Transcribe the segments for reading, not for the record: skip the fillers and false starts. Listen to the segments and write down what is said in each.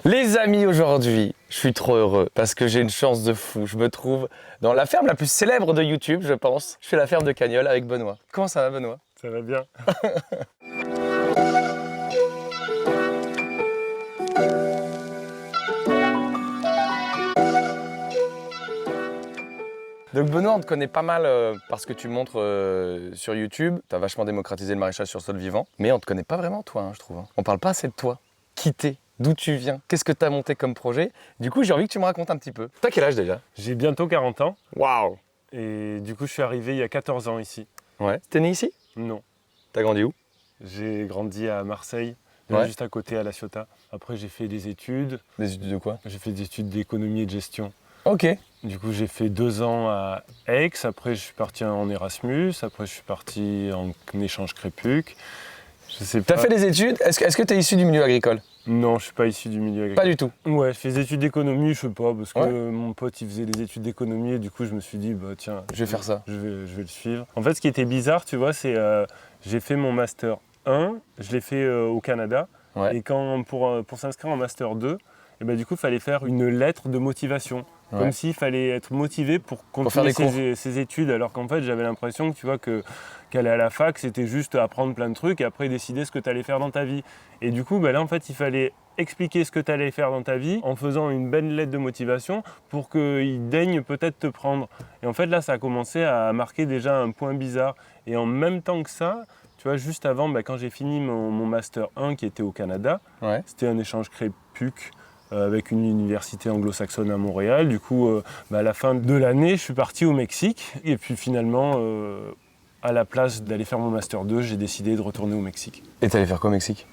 Les amis, aujourd'hui, je suis trop heureux parce que j'ai une chance de fou. Je me trouve dans la ferme la plus célèbre de YouTube, je pense. Je fais la ferme de Cagnols avec Benoît. Comment ça va, Benoît? Ça va bien. Donc Benoît, on te connaît pas mal parce que tu montres sur YouTube. Tu as vachement démocratisé le maraîchage sur sol vivant. Mais on te connaît pas vraiment toi, hein, je trouve. On parle pas assez de toi. Qui t'es? D'où tu viens? Qu'est-ce que tu as monté comme projet? Du coup, j'ai envie que tu me racontes un petit peu. T'as quel âge déjà? J'ai bientôt 40 ans Waouh! et du coup je suis arrivé il y a 14 ans ici. Ouais. T'es né ici? Non, T'as grandi où? j'ai grandi à Marseille, Ouais. juste à côté à La Ciotat. Après j'ai fait des études, Des études de quoi? j'ai fait des études d'économie et de gestion. Ok. Du coup j'ai fait 2 ans à Aix, après je suis parti en Erasmus, après je suis parti en échange Crépuc. Je sais T'as pas. fait des études? Est-ce que t'es issu du milieu agricole? Non, je suis pas issu du milieu agricole. Pas du tout. Ouais, je fais des études d'économie, je sais pas, parce que Ouais. mon pote il faisait des études d'économie et du coup je me suis dit, bah tiens, Je vais faire ça. je vais le suivre. En fait, ce qui était bizarre, tu vois, c'est j'ai fait mon master 1, je l'ai fait au Canada, Ouais. et pour s'inscrire en master 2, et ben, du coup, il fallait faire une lettre de motivation. Ouais. Comme s'il fallait être motivé pour faire continuer des ses études, alors qu'en fait j'avais l'impression que tu vois qu'aller à la fac c'était juste apprendre plein de trucs et après décider ce que tu allais faire dans ta vie. Et du coup là en fait il fallait expliquer ce que tu allais faire dans ta vie en faisant une belle lettre de motivation pour qu'il daigne peut-être te prendre. Et en fait là ça a commencé à marquer déjà un point bizarre. Et en même temps que ça, tu vois, juste avant, quand j'ai fini mon master 1 qui était au Canada, Ouais. c'était un échange Crépuc avec une université anglo-saxonne à Montréal. Du coup, à la fin de l'année, je suis parti au Mexique. Et puis finalement, à la place d'aller faire mon Master 2, j'ai décidé de retourner au Mexique. Et t'allais faire quoi au Mexique?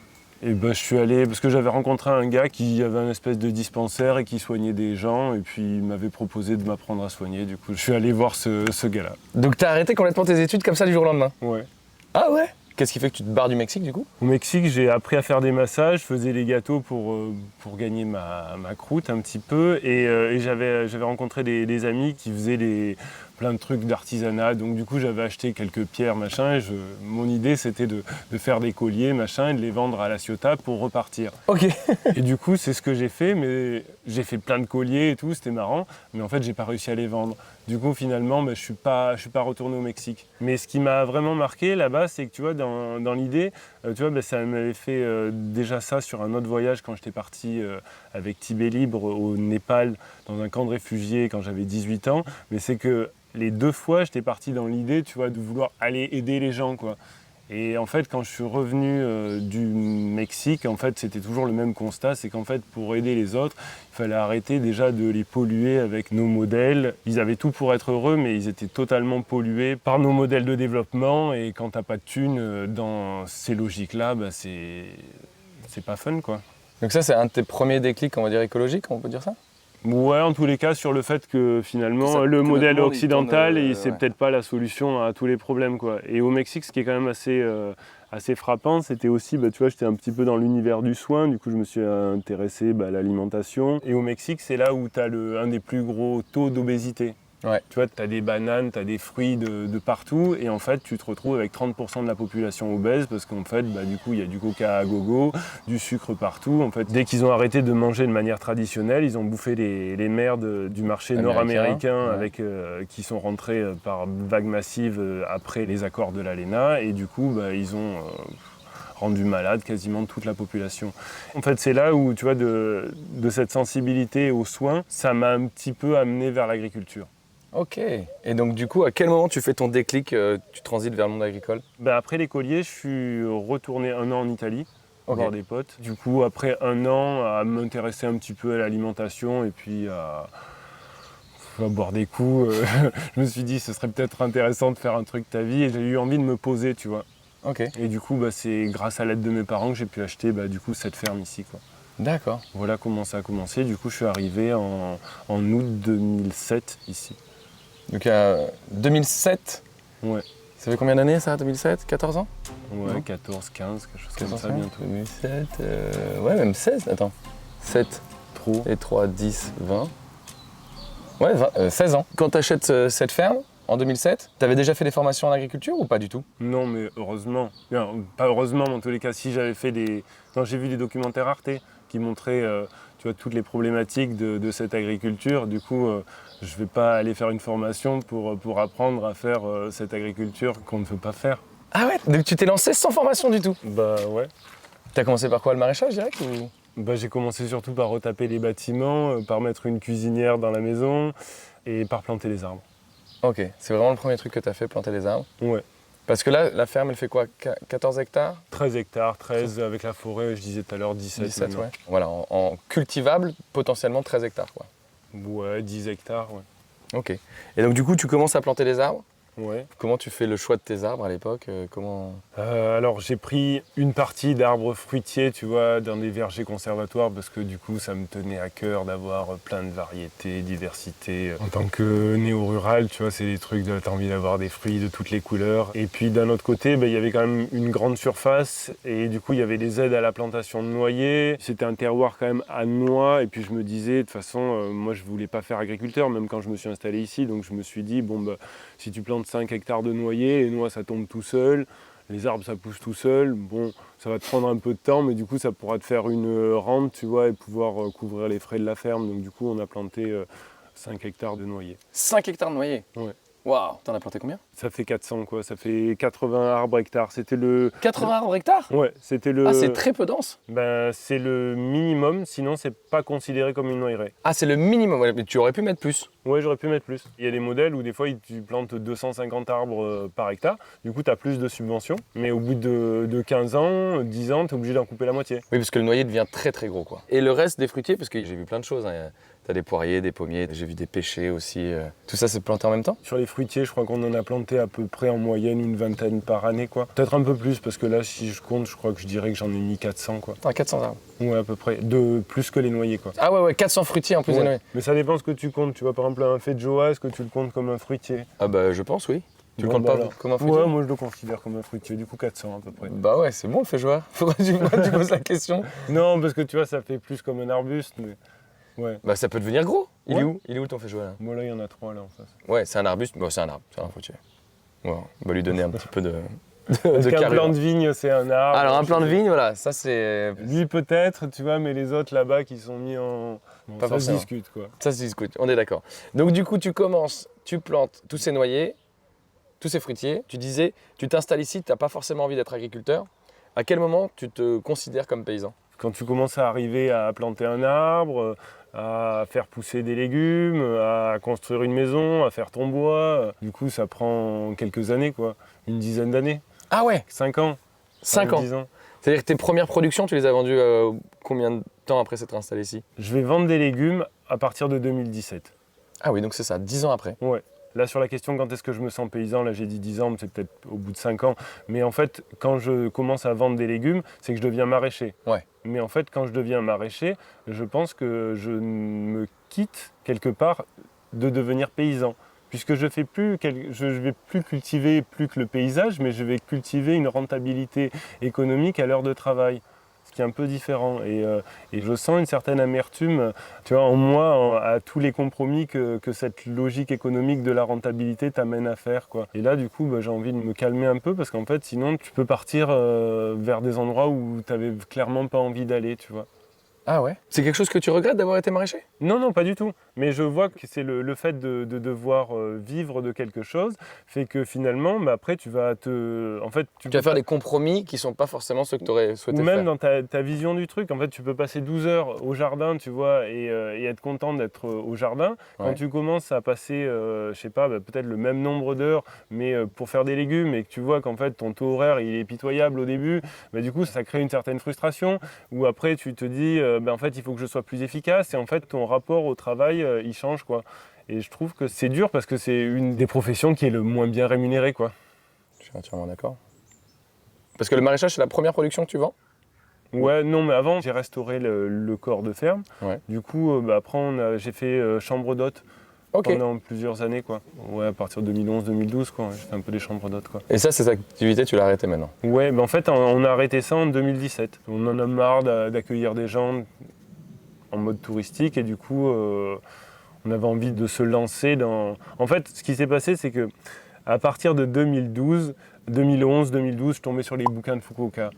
Et je suis allé, parce que j'avais rencontré un gars qui avait un espèce de dispensaire et qui soignait des gens. Et puis il m'avait proposé de m'apprendre à soigner. Du coup, je suis allé voir ce gars-là. Donc t'as arrêté complètement tes études comme ça du jour au lendemain? Ouais. Ah ouais? Qu'est-ce qui fait que tu te barres du Mexique du coup? Au Mexique, j'ai appris à faire des massages, je faisais les gâteaux pour gagner ma croûte un petit peu. Et j'avais rencontré des amis qui faisaient plein de trucs d'artisanat. Donc du coup, j'avais acheté quelques pierres, machin. Et mon idée, c'était de faire des colliers, machin, et de les vendre à La Ciotat pour repartir. Ok. Et du coup, c'est ce que j'ai fait, mais j'ai fait plein de colliers et tout, c'était marrant. Mais en fait, j'ai pas réussi à les vendre. Du coup, finalement, je suis pas retourné au Mexique. Mais ce qui m'a vraiment marqué là-bas, c'est que tu vois, dans l'idée, tu vois, ça m'avait fait déjà ça sur un autre voyage quand j'étais parti avec Tibet Libre au Népal, dans un camp de réfugiés quand j'avais 18 ans. Mais c'est que les 2 fois, j'étais parti dans l'idée, tu vois, de vouloir aller aider les gens, quoi. Et en fait, quand je suis revenu du Mexique, en fait, c'était toujours le même constat, c'est qu'en fait, pour aider les autres, il fallait arrêter déjà de les polluer avec nos modèles. Ils avaient tout pour être heureux, mais ils étaient totalement pollués par nos modèles de développement. Et quand t'as pas de thunes dans ces logiques-là, c'est pas fun, quoi. Donc ça c'est un de tes premiers déclics, on va dire écologiques, on peut dire ça? Ouais, en tous les cas, sur le fait que finalement, le que modèle notre monde, il occidental, tourne, c'est ouais. peut-être pas la solution à tous les problèmes, quoi. Et au Mexique, ce qui est quand même assez frappant, c'était aussi, tu vois, j'étais un petit peu dans l'univers du soin, du coup, je me suis intéressé à l'alimentation. Et au Mexique, c'est là où tu as un des plus gros taux d'obésité. Ouais. Tu vois, tu as des bananes, tu as des fruits de partout, et en fait, tu te retrouves avec 30% de la population obèse, parce qu'en fait, du coup, il y a du coca à gogo, du sucre partout. En fait, dès qu'ils ont arrêté de manger de manière traditionnelle, ils ont bouffé les merdes du marché nord-américain, ouais. avec, qui sont rentrés par vagues massives après les accords de l'ALENA, et du coup, ils ont rendu malade quasiment toute la population. En fait, c'est là où, tu vois, de cette sensibilité aux soins, ça m'a un petit peu amené vers l'agriculture. Ok. Et donc du coup, à quel moment tu fais ton déclic, tu transites vers le monde agricole? Après les colliers, je suis retourné 1 an en Italie, voir Ok. des potes. Du coup, après 1 an, à m'intéresser un petit peu à l'alimentation et puis à boire des coups, je me suis dit ce serait peut-être intéressant de faire un truc de ta vie et j'ai eu envie de me poser, tu vois. Ok. Et du coup, c'est grâce à l'aide de mes parents que j'ai pu acheter du coup, cette ferme ici, quoi. D'accord. Voilà comment ça a commencé. Du coup, je suis arrivé en août 2007 ici. Donc 2007, Ouais, ça fait combien d'années ça, 2007? 14 ans? ouais, Non. 14, 15, quelque chose comme 14 ça ans, bientôt. 2007, ouais même 16, attends. 7 Trop. et 3, 10, 20. Ouais, 16 ans. Quand tu achètes cette ferme, en 2007, tu avais déjà fait des formations en agriculture ou pas du tout? Non, mais heureusement. Bien, pas heureusement, mais en tous les cas, si j'avais fait des... Non, j'ai vu des documentaires Arte qui montraient, tu vois, toutes les problématiques de cette agriculture. Du coup, je ne vais pas aller faire une formation pour apprendre à faire cette agriculture qu'on ne veut pas faire. Ah ouais, donc tu t'es lancé sans formation du tout? Bah ouais. T'as commencé par quoi, le maraîchage direct ou... Bah, j'ai commencé surtout par retaper les bâtiments, par mettre une cuisinière dans la maison et par planter les arbres. Ok, c'est vraiment le premier truc que t'as fait, planter les arbres. Ouais. Parce que là, la ferme, elle fait quoi, 14 hectares? 13 hectares, 13 avec la forêt, je disais tout à l'heure 17. 17, maintenant. ouais. Voilà, en cultivable, potentiellement 13 hectares, quoi. Ouais, 10 hectares, ouais. Ok. Et donc du coup, tu commences à planter les arbres. Ouais. Comment tu fais le choix de tes arbres à l'époque? Alors j'ai pris une partie d'arbres fruitiers, tu vois, dans des vergers conservatoires parce que du coup ça me tenait à cœur d'avoir plein de variétés, diversité. En tant que néo-rural, tu vois, c'est des trucs de t'as envie d'avoir des fruits de toutes les couleurs. Et puis d'un autre côté, il y avait quand même une grande surface et du coup il y avait des aides à la plantation de noyers. C'était un terroir quand même à noix et puis je me disais de toute façon, moi je voulais pas faire agriculteur même quand je me suis installé ici, donc je me suis dit bon si tu plantes 5 hectares de noyers, les noix ça tombe tout seul. Les arbres, ça pousse tout seul. Bon, ça va te prendre un peu de temps, mais du coup, ça pourra te faire une rente, tu vois, et pouvoir couvrir les frais de la ferme. Donc, du coup, on a planté 5 hectares de noyers. 5 hectares de noyers? Ouais. Waouh, t'en as planté combien? Ça fait 400, quoi. Ça fait 80 arbres hectares. C'était le... 80 arbres hectares? Ouais, c'était le... Ah, c'est très peu dense. Ben, c'est le minimum, sinon, c'est pas considéré comme une noyeraie. Ah, c'est le minimum, ouais, mais tu aurais pu mettre plus. Ouais, j'aurais pu mettre plus. Il y a des modèles où des fois tu plantes 250 arbres par hectare, du coup tu as plus de subventions, mais au bout de 15 ans, 10 ans, tu es obligé d'en couper la moitié. Oui, parce que le noyer devient très très gros, quoi. Et le reste des fruitiers, parce que j'ai vu plein de choses, hein. T'as des poiriers, des pommiers, j'ai vu des pêchers aussi. Tout ça, c'est planté en même temps? Sur les fruitiers, je crois qu'on en a planté à peu près en moyenne une vingtaine par année, quoi. Peut-être un peu plus, parce que là, si je compte, je crois que je dirais que j'en ai mis 400, quoi. Ah, 400 arbres. Ouais, à peu près. De plus que les noyers, quoi. Ah ouais, 400 fruitiers en plus des noyers. Mais ça dépend ce que tu comptes. Tu vois, par exemple, un fée de Joie, est-ce que tu le comptes comme un fruitier? Ah bah, je pense, oui. Tu le Bon, comptes bah pas alors. comme un fruitier? Ouais, moi je le considère comme un fruitier, du coup 400 à peu près. Bah ouais, c'est bon le feijoa. Faudrait que tu poses la question. Non, parce que tu vois, ça fait plus comme un arbuste, mais... Ouais. Bah ça peut devenir gros. Il Ouais. est où? Il est où ton feijoa là? Moi là, il y en a 3 là en face. Ouais, c'est un arbuste. Bon, c'est un arbre, c'est un fruitier. Ouais, on va lui donner un petit peu de Parce qu'un carrure. plant de vigne, c'est un arbre. Alors un plant de vigne, voilà, ça c'est... Lui peut-être, tu vois, mais les autres là-bas qui sont mis en... Bon, Pas ça se forcément. discute quoi. Ça se discute, on est d'accord. Donc du coup, tu commences, tu plantes tous ces noyers, tous ces fruitiers. Tu disais, tu t'installes ici, tu n'as pas forcément envie d'être agriculteur. À quel moment tu te considères comme paysan? Quand tu commences à arriver à planter un arbre, à faire pousser des légumes, à construire une maison, à faire ton bois, du coup ça prend quelques années quoi, une dizaine d'années, Ah ouais, 5 ans. 5 ans. 10 ans. C'est-à-dire que tes premières productions, tu les as vendues combien de temps après s'être installé ici? Je vais vendre des légumes à partir de 2017. Ah oui, donc c'est ça, 10 ans après. Ouais. Là, sur la question quand est-ce que je me sens paysan, là j'ai dit 10 ans, mais c'est peut-être au bout de 5 ans. Mais en fait, quand je commence à vendre des légumes, c'est que je deviens maraîcher. Ouais. Mais en fait, quand je deviens maraîcher, je pense que je me quitte quelque part de devenir paysan. Puisque je vais plus cultiver plus que le paysage, mais je vais cultiver une rentabilité économique à l'heure de travail. Ce qui est un peu différent. Et je sens une certaine amertume, tu vois, en moi, à tous les compromis que cette logique économique de la rentabilité t'amène à faire, quoi. Et là, du coup, j'ai envie de me calmer un peu parce qu'en fait, sinon, tu peux partir vers des endroits où tu n'avais clairement pas envie d'aller, tu vois. Ah ouais? C'est quelque chose que tu regrettes d'avoir été maraîcher? Non, non, pas du tout. Mais je vois que c'est le fait de devoir vivre de quelque chose fait que finalement, après, tu vas te... En fait, Tu vas faire des compromis qui sont pas forcément ceux que tu aurais souhaité Ou même faire. dans ta vision du truc, en fait, tu peux passer 12 heures au jardin, tu vois, et être content d'être au jardin. Quand Ouais. tu commences à passer, je sais pas, peut-être le même nombre d'heures, mais pour faire des légumes, et que tu vois qu'en fait, ton taux horaire, il est pitoyable au début, du coup, ça crée une certaine frustration, ou après, tu te dis, en fait, il faut que je sois plus efficace, et en fait, ton rapport au travail, il change, quoi. Et je trouve que c'est dur parce que c'est une des professions qui est le moins bien rémunérée, quoi. Je suis entièrement d'accord. Parce que le maraîchage, c'est la première production que tu vends? Ouais, non, mais avant, j'ai restauré le corps de ferme. Ouais. Du coup, après, j'ai fait chambre d'hôte Ok. pendant plusieurs années, quoi. Ouais, à partir de 2011-2012, quoi. J'ai fait un peu des chambres d'hôte, quoi. Et ça, cette activité, tu l'as arrêtée maintenant? Ouais, en fait, on a arrêté ça en 2017. On en a marre d'accueillir des gens en mode touristique et du coup, on avait envie de se lancer dans... En fait, ce qui s'est passé, c'est que à partir de 2011-2012, je tombais sur les bouquins de Fukuoka.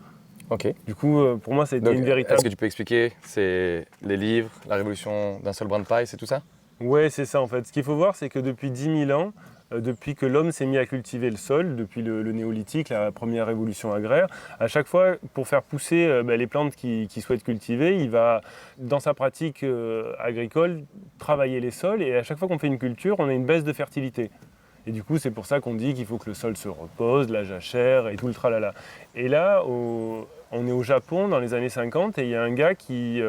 Ok. Du coup, pour moi, ça a été Donc, une véritable... est-ce que tu peux expliquer, c'est les livres, la révolution d'un seul brin de paille, c'est tout ça? Ouais, c'est ça en fait. Ce qu'il faut voir, c'est que depuis 10 000 ans, depuis que l'homme s'est mis à cultiver le sol, depuis le néolithique, la première révolution agraire, à chaque fois, pour faire pousser les plantes qu'il souhaite cultiver, il va, dans sa pratique agricole, travailler les sols. Et à chaque fois qu'on fait une culture, on a une baisse de fertilité. Et du coup, c'est pour ça qu'on dit qu'il faut que le sol se repose, la jachère et tout le tralala. Et là, on est au Japon dans les années 50 et il y a un gars qui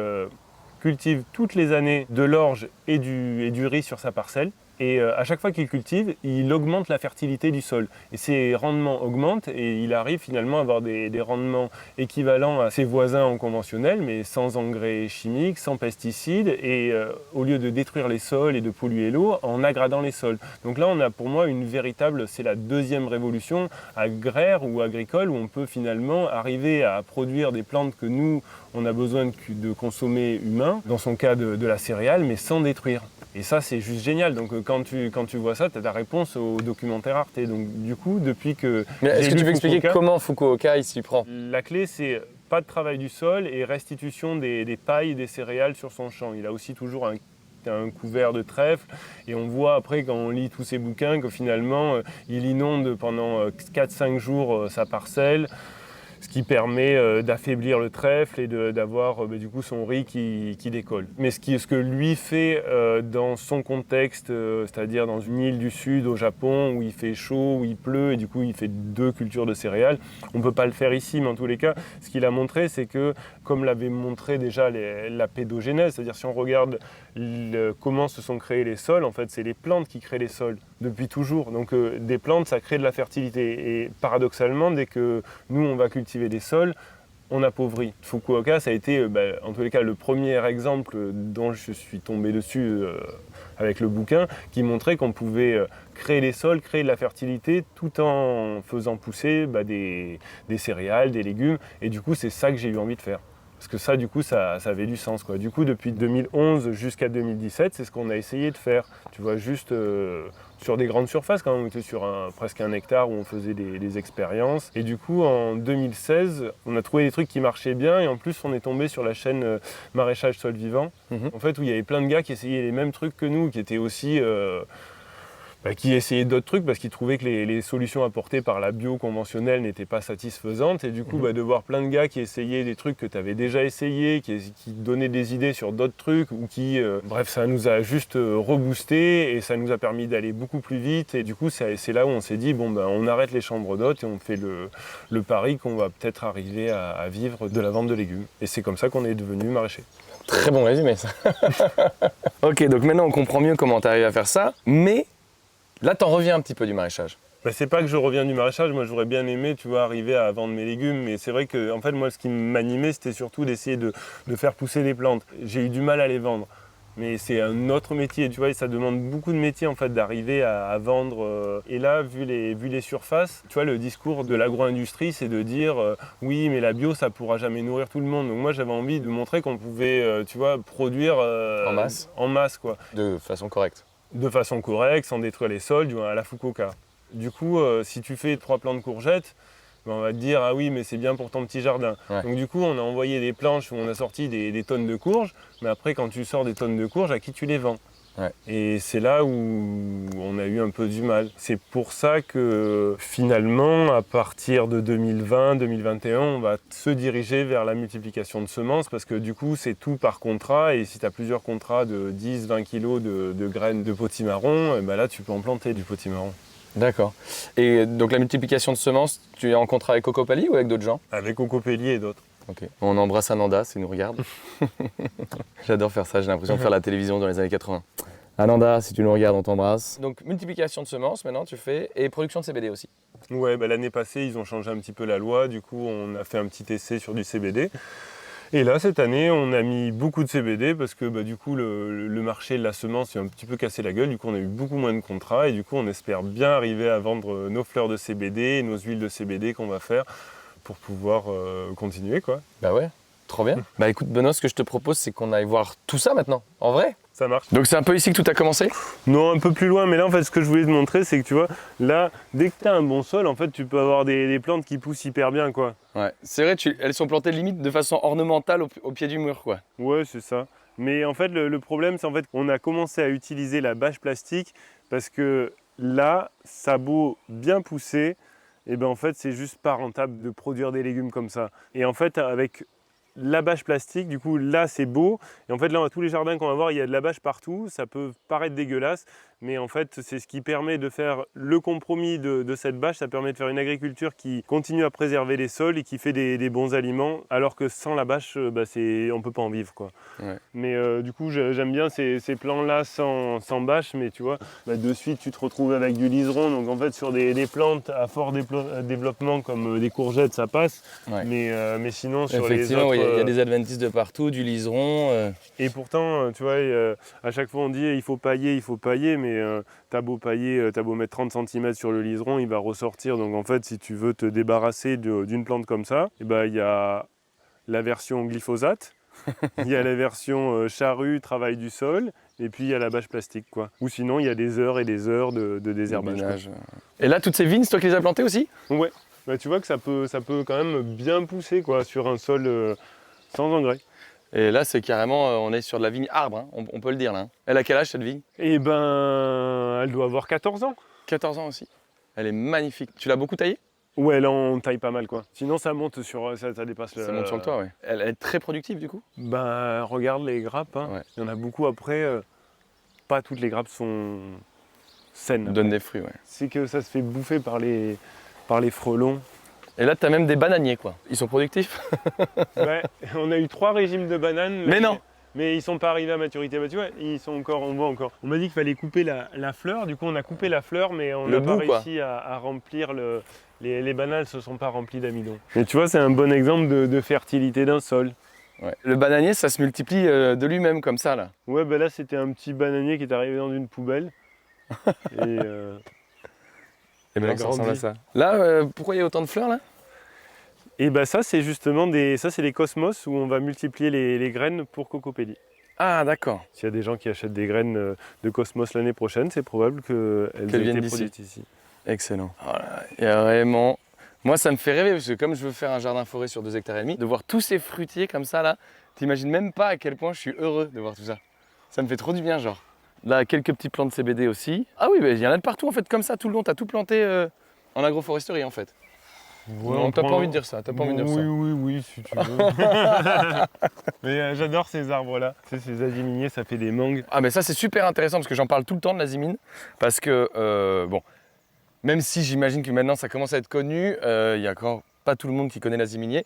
cultive toutes les années de l'orge et du riz sur sa parcelle. Et à chaque fois qu'il cultive, il augmente la fertilité du sol. Et ses rendements augmentent et il arrive finalement à avoir des rendements équivalents à ses voisins en conventionnel, mais sans engrais chimiques, sans pesticides, et au lieu de détruire les sols et de polluer l'eau, en aggradant les sols. Donc là, on a pour moi une véritable, c'est la deuxième révolution agraire ou agricole, où on peut finalement arriver à produire des plantes que nous, on a besoin de consommer humain, dans son cas de la céréale, mais sans détruire. Et ça, c'est juste génial. Donc quand tu vois ça, tu as ta réponse au documentaire Arte. Donc du coup, depuis que... Mais est-ce que tu peux expliquer comment Fukuoka il s'y prend? La clé, c'est pas de travail du sol et restitution des pailles et des céréales sur son champ. Il a aussi toujours un couvert de trèfle et on voit après quand on lit tous ces bouquins que finalement il inonde pendant 4-5 jours sa parcelle, ce qui permet d'affaiblir le trèfle et d'avoir du coup son riz qui décolle. Mais ce que lui fait dans son contexte, c'est-à-dire dans une île du sud au Japon où il fait chaud, où il pleut et du coup il fait 2 cultures de céréales, on ne peut pas le faire ici, mais en tous les cas, ce qu'il a montré, c'est que, comme l'avait montré déjà la pédogénèse, c'est-à-dire si on regarde comment se sont créés les sols, en fait c'est les plantes qui créent les sols depuis toujours. Donc des plantes, ça crée de la fertilité. Et paradoxalement, dès que nous on va cultiver des sols, on appauvrit. Fukuoka, ça a été en tous les cas le premier exemple dont je suis tombé dessus avec le bouquin, qui montrait qu'on pouvait créer les sols, créer de la fertilité tout en faisant pousser des céréales, des légumes. Et du coup, c'est ça que j'ai eu envie de faire. Parce que ça, du coup, ça avait du sens, quoi. Du coup, depuis 2011 jusqu'à 2017, c'est ce qu'on a essayé de faire. Tu vois, juste sur des grandes surfaces, quand on était sur presque 1 hectare où on faisait des expériences. Et du coup, en 2016, on a trouvé des trucs qui marchaient bien. Et en plus, on est tombé sur la chaîne Maraîchage Sol Vivant, en fait, où il y avait plein de gars qui essayaient les mêmes trucs que nous, qui étaient aussi... qui essayaient d'autres trucs parce qu'ils trouvaient que les solutions apportées par la bio conventionnelle n'étaient pas satisfaisantes. Et du coup, de voir plein de gars qui essayaient des trucs que tu avais déjà essayé, qui donnaient des idées sur d'autres trucs, ou bref, ça nous a juste reboosté et ça nous a permis d'aller beaucoup plus vite. Et du coup, c'est là où on s'est dit, on arrête les chambres d'hôtes et on fait le pari qu'on va peut-être arriver à vivre de la vente de légumes. Et c'est comme ça qu'on est devenu maraîcher. Très bon résumé, ça. Ok, donc maintenant on comprend mieux comment tu arrives à faire ça, mais... Là, t'en reviens un petit peu du maraîchage. C'est pas que je reviens du maraîchage, moi j'aurais bien aimé, tu vois, arriver à vendre mes légumes, mais c'est vrai que, en fait, moi ce qui m'animait, c'était surtout d'essayer de faire pousser des plantes. J'ai eu du mal à les vendre, mais c'est un autre métier, tu vois, et ça demande beaucoup de métiers, en fait, d'arriver à vendre. Et là, vu les surfaces, tu vois, le discours de l'agro-industrie, c'est de dire oui, mais la bio, ça pourra jamais nourrir tout le monde. Donc moi, j'avais envie de montrer qu'on pouvait, tu vois, produire en masse, quoi. De façon correcte. De façon correcte, sans détruire les sols, à la Fukuoka. Du coup, si tu fais 3 plants de courgettes, on va te dire « Ah oui, mais c'est bien pour ton petit jardin ouais. ». Donc du coup, on a envoyé des planches où on a sorti des tonnes de courges, mais après, quand tu sors des tonnes de courges, à qui tu les vends? Ouais. Et c'est là où on a eu un peu du mal. C'est pour ça que finalement, à partir de 2020-2021, on va se diriger vers la multiplication de semences parce que du coup, c'est tout par contrat. Et si tu as plusieurs contrats de 10-20 kg de graines de potimarron, là, tu peux en planter du potimarron. D'accord. Et donc la multiplication de semences, tu es en contrat avec Cocopelli ou avec d'autres gens? Avec Cocopelli et d'autres. Ok. On embrasse Ananda s'il nous regarde. J'adore faire ça, j'ai l'impression de faire la télévision dans les années 80. Ananda, si tu nous regardes, on t'embrasse. Donc multiplication de semences maintenant tu fais et production de CBD aussi. Ouais, l'année passée ils ont changé un petit peu la loi, du coup on a fait un petit essai sur du CBD. Et là cette année on a mis beaucoup de CBD parce que du coup le marché de la semence est un petit peu cassé la gueule, du coup on a eu beaucoup moins de contrats et du coup on espère bien arriver à vendre nos fleurs de CBD et nos huiles de CBD qu'on va faire pour pouvoir continuer quoi. Bah ouais, trop bien. Bah écoute Benoît, ce que je te propose c'est qu'on aille voir tout ça maintenant, en vrai. ça marche. Donc c'est un peu ici que tout a commencé? Non, un peu plus loin, mais là en fait ce que je voulais te montrer, c'est que tu vois, là, dès que tu as un bon sol, en fait tu peux avoir des plantes qui poussent hyper bien, quoi. Ouais, c'est vrai, elles sont plantées limite de façon ornementale au pied du mur, quoi. Ouais, c'est ça. Mais en fait, le problème, c'est en fait qu'on a commencé à utiliser la bâche plastique parce que là, ça a beau bien pousser, et ben en fait, c'est juste pas rentable de produire des légumes comme ça. Et en fait, avec la bâche plastique, du coup, là, c'est beau. Et en fait, là, dans tous les jardins qu'on va voir, il y a de la bâche partout. Ça peut paraître dégueulasse, mais en fait, c'est ce qui permet de faire le compromis de cette bâche. Ça permet de faire une agriculture qui continue à préserver les sols et qui fait des bons aliments, alors que sans la bâche, on ne peut pas en vivre, quoi. Ouais. Mais du coup, j'aime bien ces plants-là sans bâche, mais tu vois, de suite, tu te retrouves avec du liseron. Donc en fait, sur des plantes à fort développement comme des courgettes, ça passe. Ouais. Mais sinon, sur les Effectivement, autres... il y a des adventices de partout, du liseron. Et pourtant, tu vois, à chaque fois on dit il faut pailler, mais t'as beau pailler, t'as beau mettre 30 cm sur le liseron, il va ressortir. Donc en fait, si tu veux te débarrasser d'une plante comme ça, il y a la version glyphosate, il y a la version charrue, travail du sol, et puis il y a la bâche plastique, quoi. Ou sinon, il y a des heures et des heures de désherbage. Et là, toutes ces vignes, c'est toi qui les as plantées aussi? Ouais, tu vois que ça peut quand même bien pousser, quoi, sur un sol sans engrais. Et là, c'est carrément, on est sur de la vigne arbre, hein, on peut le dire là. Hein. Elle a quel âge cette vigne? Eh ben, elle doit avoir 14 ans. 14 ans aussi. Elle est magnifique. Tu l'as beaucoup taillée? Ouais, là on taille pas mal, quoi. Sinon ça monte sur, ça dépasse le... Ça monte sur le toit, ouais. Elle est très productive du coup? Ben, regarde les grappes, hein. Ouais. Il y en a beaucoup après. Pas toutes les grappes sont saines. Donne des fruits, ouais. C'est que ça se fait bouffer par les frelons. Et là, tu as même des bananiers, quoi. Ils sont productifs? Ouais, on a eu 3 régimes de bananes. Mais non! Mais ils sont pas arrivés à maturité. Tu vois, ils sont encore, on voit encore. On m'a dit qu'il fallait couper la fleur. Du coup, on a coupé la fleur, mais on n'a pas réussi à remplir les bananes ne se sont pas remplies d'amidon. Et tu vois, c'est un bon exemple de fertilité d'un sol. Ouais. Le bananier, ça se multiplie de lui-même comme ça, là. Ouais, là, c'était un petit bananier qui est arrivé dans une poubelle. Et maintenant, ça ressemble à ça. Là, pourquoi il y a autant de fleurs, là? Et ça, c'est justement les cosmos où on va multiplier les graines pour Cocopelli. Ah, d'accord. S'il y a des gens qui achètent des graines de cosmos l'année prochaine, c'est probable qu'elles aient été produites ici. Excellent. Voilà. Il y a vraiment... Moi, ça me fait rêver, parce que comme je veux faire un jardin forêt sur 2,5 hectares, de voir tous ces fruitiers comme ça, là, t'imagines même pas à quel point je suis heureux de voir tout ça. Ça me fait trop du bien, genre. Là, quelques petits plants de CBD aussi. Ah oui, il y en a de partout, en fait, comme ça, tout le long. T'as tout planté en agroforesterie, en fait. Ouais, non, t'as pas envie de dire ça, Oui, si tu veux. Mais j'adore ces arbres-là. Tu sais, ces aziminiers, ça fait des mangues. Ah, mais ça, c'est super intéressant, parce que j'en parle tout le temps de l'azimine. Parce que, bon, même si j'imagine que maintenant, ça commence à être connu, il y a encore pas tout le monde qui connaît l'aziminier.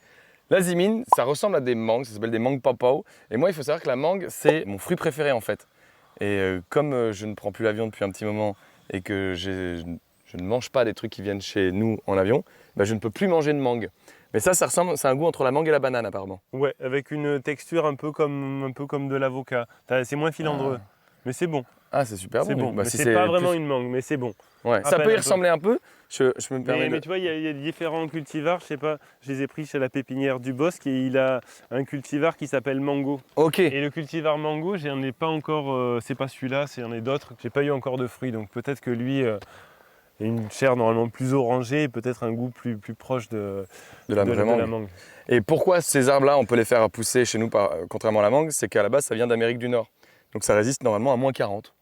L'azimine, ça ressemble à des mangues, ça s'appelle des mangues papao. Et moi, il faut savoir que la mangue, c'est mon fruit préféré, en fait. Et comme je ne prends plus l'avion depuis un petit moment et que je ne mange pas des trucs qui viennent chez nous en avion, je ne peux plus manger de mangue. Mais ça ressemble, c'est un goût entre la mangue et la banane apparemment. Ouais, avec une texture un peu comme de l'avocat. C'est moins filandreux, mais c'est bon. Ah, c'est super bon. C'est bon. Si c'est pas vraiment une mangue, mais c'est bon. Ouais, ça peut y ressembler un peu. Je me permets mais tu vois, il y a différents cultivars. Je sais pas, je les ai pris chez la pépinière du Bosque et il a un cultivar qui s'appelle Mango. Ok. Et le cultivar Mango, j'en ai pas encore. C'est pas celui-là, j'en ai d'autres. J'ai pas eu encore de fruits, donc peut-être que lui a une chair normalement plus orangée et peut-être un goût plus proche de la mangue. Et pourquoi ces arbres-là, on peut les faire pousser chez nous, contrairement à la mangue, c'est qu'à la base, ça vient d'Amérique du Nord. Donc ça résiste normalement à moins 40.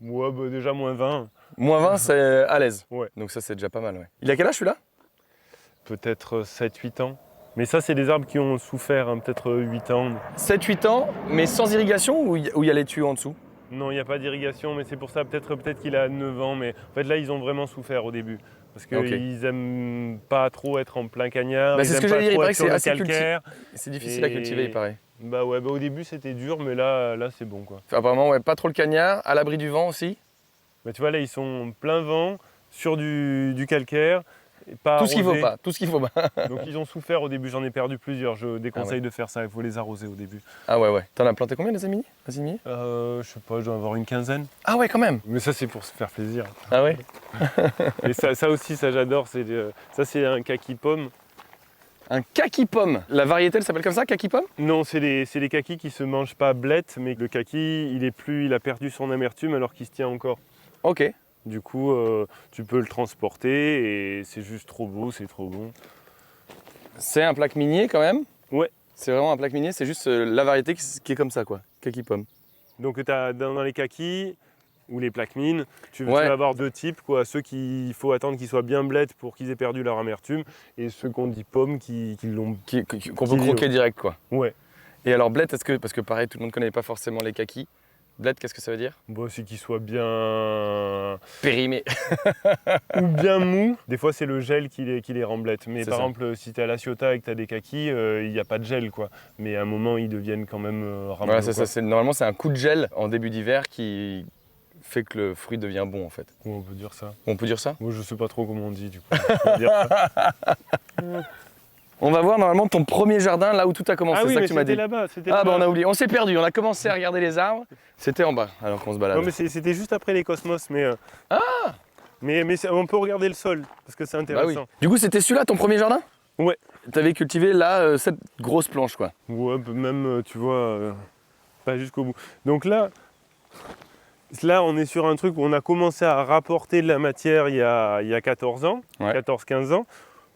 Ouais, déjà moins 20. Moins 20, c'est à l'aise. Ouais. Donc ça, c'est déjà pas mal. Ouais. Il a quel âge celui-là? Peut-être 7-8 ans. Mais ça, c'est des arbres qui ont souffert, hein, peut-être 8 ans. 7-8 ans, mais sans irrigation ou il y a les tuyaux en dessous? Non, il n'y a pas d'irrigation, mais c'est pour ça, peut-être qu'il a 9 ans. Mais en fait, là, ils ont vraiment souffert au début. Parce qu'ils n'aiment pas trop être en plein cagnard. C'est ce que j'allais dire, il paraît que c'est assez calcaire. C'est difficile à cultiver, il paraît. Au début, c'était dur, mais là c'est bon, quoi. Apparemment, pas trop le cagnard, à l'abri du vent aussi. Tu vois, là, ils sont plein vent, sur du calcaire. Pas tout ce qu'il faut pas. Donc ils ont souffert au début, j'en ai perdu plusieurs. Je déconseille de faire ça, il faut les arroser au début. Ah ouais. T'en as planté combien, les aziminiers? Je sais pas, je dois avoir une quinzaine. Ah ouais, quand même. Mais ça, c'est pour se faire plaisir. Ah ouais. Et ça aussi, ça j'adore. Ça, c'est un kaki pomme. Un kaki pomme. La variété, elle s'appelle comme ça, kaki pomme? Non, c'est les kakis qui se mangent pas blettes, mais le kaki, il a perdu son amertume alors qu'il se tient encore. Ok. Du coup, tu peux le transporter et c'est juste trop beau, c'est trop bon. C'est un plaque minier quand même? Ouais. C'est vraiment un plaque minier, c'est juste la variété qui est comme ça, quoi. Kaki pomme. Donc dans les kakis ou les plaques mines, tu Ouais. vas avoir deux types, quoi. Ceux qu'il faut attendre qu'ils soient bien blettes pour qu'ils aient perdu leur amertume, et ceux qu'on dit pommes qui l'ont. Qu'on peut croquer direct, quoi. Ouais. Et alors, blette, parce que pareil, tout le monde ne connaît pas forcément les kakis. Blette, qu'est-ce que ça veut dire? Bon, c'est qu'ils soient bien. Périmé. Ou bien mous. Des fois, c'est le gel qui les rend blettes. Mais C'est par ça. exemple, si tu es à la Ciotat et que tu as des kakis, il n'y a pas de gel, quoi. Mais à un moment, ils deviennent quand même rameaux. Voilà, c'est ça. Normalement, c'est un coup de gel en début d'hiver qui fait que le fruit devient bon, en fait. Ouais, on peut dire ça. On peut dire ça? Moi, je sais pas trop comment on dit, du coup. On peut dire ça. On va voir normalement ton premier jardin, là où tout a commencé. Ah oui, c'est ça mais que tu m'as c'était dit. là-bas. C'était Ah bah là-bas. on a oublié, on s'est perdu, on a commencé à regarder les arbres, c'était en bas alors qu'on se balade. Non, mais c'était juste après les cosmos, mais. Mais on peut regarder le sol, parce que c'est Bah oui. intéressant. Du coup c'était celui-là ton premier jardin? Ouais. T'avais cultivé là cette grosse planche quoi. Ouais, même, tu vois, pas jusqu'au bout. Donc là, on est sur un truc où on a commencé à rapporter de la matière il y a 14 ans, Ouais. 14-15 ans.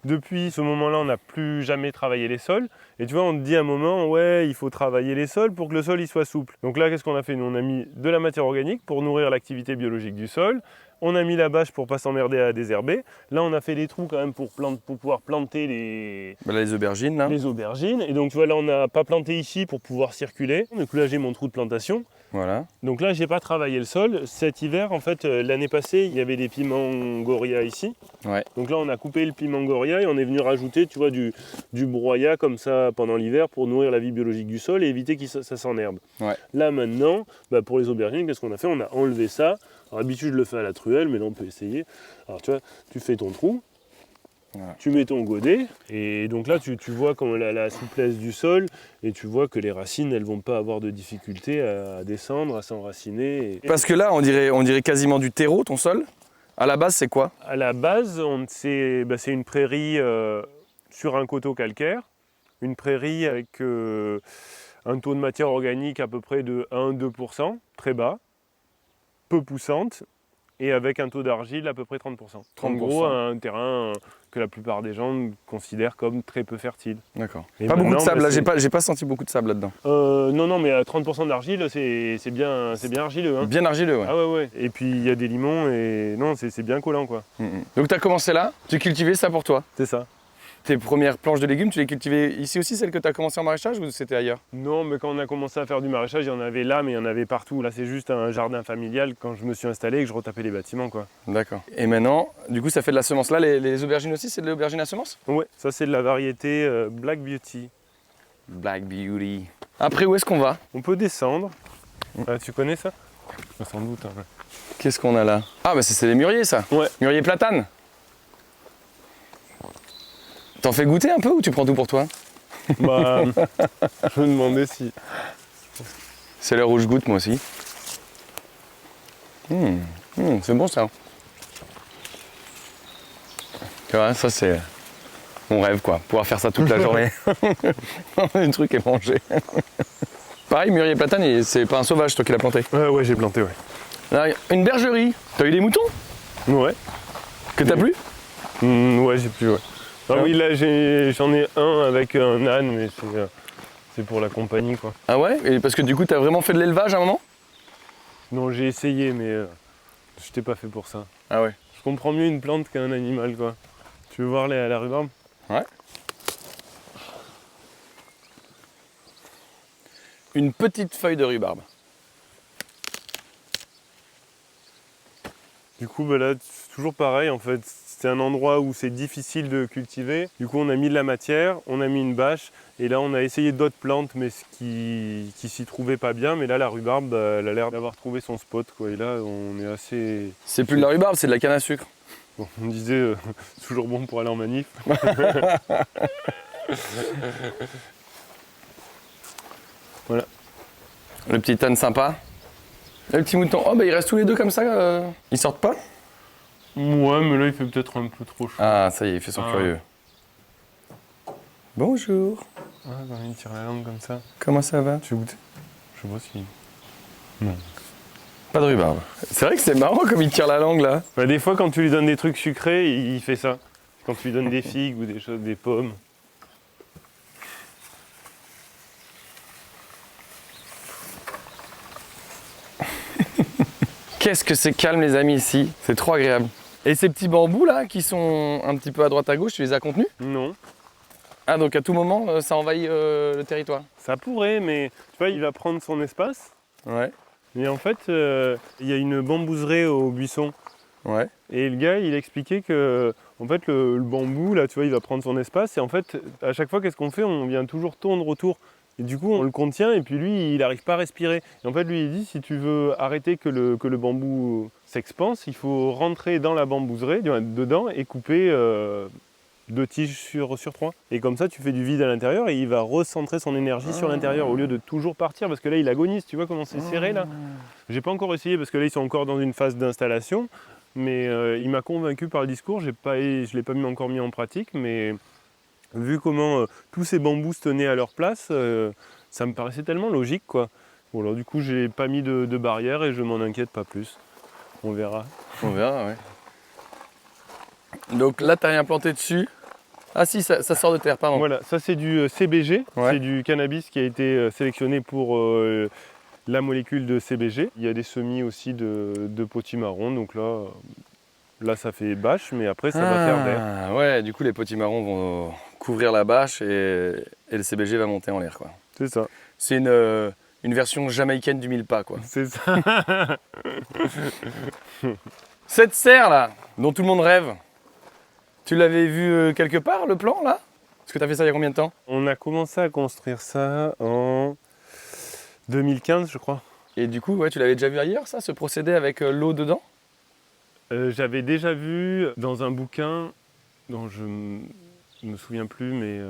Depuis ce moment-là, on n'a plus jamais travaillé les sols. Et tu vois, on te dit à un moment, ouais, il faut travailler les sols pour que le sol il soit souple. Donc là, qu'est-ce qu'on a fait? Nous, on a mis de la matière organique pour nourrir l'activité biologique du sol. On a mis la bâche pour pas s'emmerder à désherber. Là, on a fait des trous quand même pour pouvoir planter Bah là, les aubergines là. les aubergines. Et donc, tu vois, là, on n'a pas planté ici pour pouvoir circuler. Donc là, j'ai mon trou de plantation. Voilà. Donc là, j'ai pas travaillé le sol. Cet hiver, en fait, l'année passée, il y avait des piments Goria ici. Ouais. Donc là, on a coupé le piment Goria et on est venu rajouter, tu vois, du broyat comme ça pendant l'hiver pour nourrir la vie biologique du sol et éviter que ça s'enherbe. Ouais. Là, maintenant, bah, pour les aubergines, qu'est-ce qu'on a fait? On a enlevé ça. Alors, d'habitude, je le fais à la truelle, mais là, on peut essayer. Alors, tu vois, tu fais ton trou. Voilà. Tu mets ton godet et donc là tu vois comme la souplesse du sol et tu vois que les racines elles vont pas avoir de difficulté à descendre, à s'enraciner. Parce que là on dirait quasiment du terreau ton sol. À la base c'est quoi? À la base c'est une prairie sur un coteau calcaire, une prairie avec un taux de matière organique à peu près de 1-2%, très bas, peu poussante. Et avec un taux d'argile à peu près 30%. En 30%. gros, un terrain que la plupart des gens considèrent comme très peu fertile. D'accord. Et Pas beaucoup de maintenant, sable, bah, là j'ai pas senti beaucoup de sable là-dedans. Non, mais à 30% d'argile, c'est bien argileux. Hein. Bien argileux, ouais. Ah ouais. Et puis il y a des limons et non, c'est bien collant quoi. Donc t'as commencé là, tu cultivais ça pour toi. C'est ça. Tes premières planches de légumes, tu les cultivais ici aussi, celles que tu as commencé en maraîchage ou c'était ailleurs? Non, mais quand on a commencé à faire du maraîchage, il y en avait là, mais il y en avait partout. Là, c'est juste un jardin familial quand je me suis installé et que je retapais les bâtiments quoi. D'accord. Et maintenant, du coup, ça fait de la semence. Là, les aubergines aussi, c'est de l'aubergine à semence? Ouais, ça c'est de la variété Black Beauty. Black Beauty. Après, où est-ce qu'on va? On peut descendre. Ah, tu connais ça? Sans doute. Hein. Qu'est-ce qu'on a là? Ah, bah c'est les mûriers, ça. Ouais. Mûrier platane. T'en fais goûter un peu ou tu prends tout pour toi? Bah, je me demandais si. C'est l'heure où je goûte, moi aussi. C'est bon, ça. Tu vois, ça, c'est mon rêve, quoi. Pouvoir faire ça toute la journée. Un truc et manger. Pareil, mûrier platane, c'est pas un sauvage, toi qui l'as planté. Ouais, j'ai planté, ouais. Là, une bergerie. T'as eu des moutons? Ouais. Que t'as plu? Ouais, j'ai plus, ouais. Ah Ah. oui, là j'en ai un avec un âne, mais c'est pour la compagnie quoi. Ah ouais? Et parce que du coup, t'as vraiment fait de l'élevage à un moment? Non, j'ai essayé, mais je t'ai pas fait pour ça. Ah ouais. Je comprends mieux une plante qu'un animal quoi. Tu veux voir la rhubarbe? Ouais. Une petite feuille de rhubarbe. Du coup, bah là, c'est toujours pareil en fait. C'est un endroit où c'est difficile de cultiver. Du coup, on a mis de la matière, on a mis une bâche, et là, on a essayé d'autres plantes, mais qui s'y trouvaient pas bien. Mais là, la rhubarbe, bah, elle a l'air d'avoir trouvé son spot, quoi. Et là, on est assez. C'est plus de la rhubarbe, c'est de la canne à sucre. Bon, on disait c'est toujours bon pour aller en manif. Voilà. Le petit âne sympa. Et le petit mouton. Oh bah ils restent tous les deux comme ça. Ils sortent pas? Ouais, mais là, il fait peut-être un peu trop chaud. Ah ça y est, il fait son Ah. curieux. Bonjour. Ah, quand il tire la langue comme ça. Comment ça va? Tu veux goûter? Je sais pas si... Non. Pas de rhubarbe. C'est vrai que c'est marrant comme il tire la langue là. Bah, des fois, quand tu lui donnes des trucs sucrés, il fait ça. Quand tu lui donnes des figues ou des choses, des pommes. Qu'est-ce que c'est calme les amis ici. C'est trop agréable. Et ces petits bambous là qui sont un petit peu à droite à gauche, tu les as contenus? Non. Ah donc à tout moment ça envahit le territoire? Ça pourrait, mais tu vois, il va prendre son espace. Ouais. Et en fait, il y a une bambouserie au buisson. Ouais. Et le gars, il expliquait que en fait, le bambou, là, tu vois, il va prendre son espace. Et en fait, à chaque fois, qu'est-ce qu'on fait? On vient toujours tourner autour. Et du coup, on le contient et puis lui, il n'arrive pas à respirer. Et en fait, lui, il dit, si tu veux arrêter que le bambou s'expanse, il faut rentrer dans la bambouserie, dedans, et couper 2 tiges sur 3. Et comme ça, tu fais du vide à l'intérieur et il va recentrer son énergie sur l'intérieur au lieu de toujours partir. Parce que là, il agonise. Tu vois comment c'est serré, là? J'ai pas encore essayé parce que là, ils sont encore dans une phase d'installation. Mais il m'a convaincu par le discours. Je ne l'ai pas encore mis en pratique. Mais vu comment tous ces bambous se tenaient à leur place, ça me paraissait tellement logique, quoi. Bon, alors du coup, j'ai pas mis de barrière et je m'en inquiète pas plus. On verra. On verra, ouais. Donc là, t'as rien planté dessus. Ah si, ça sort de terre, pardon. Voilà, ça c'est du CBG, Ouais. c'est du cannabis qui a été sélectionné pour la molécule de CBG. Il y a des semis aussi de potimarron, donc là ça fait bâche, mais après ça va faire d'air. Ah ouais, du coup les potimarrons vont couvrir la bâche et le CBG va monter en l'air, quoi. C'est ça. C'est une version jamaïcaine du mille pas, quoi. C'est ça. Cette serre là, dont tout le monde rêve, tu l'avais vu quelque part le plan là? Parce que t'as fait ça il y a combien de temps? On a commencé à construire ça en 2015, je crois. Et du coup, ouais, tu l'avais déjà vu ailleurs ça, ce procédé avec l'eau dedans? J'avais déjà vu dans un bouquin dont je me souviens plus, mais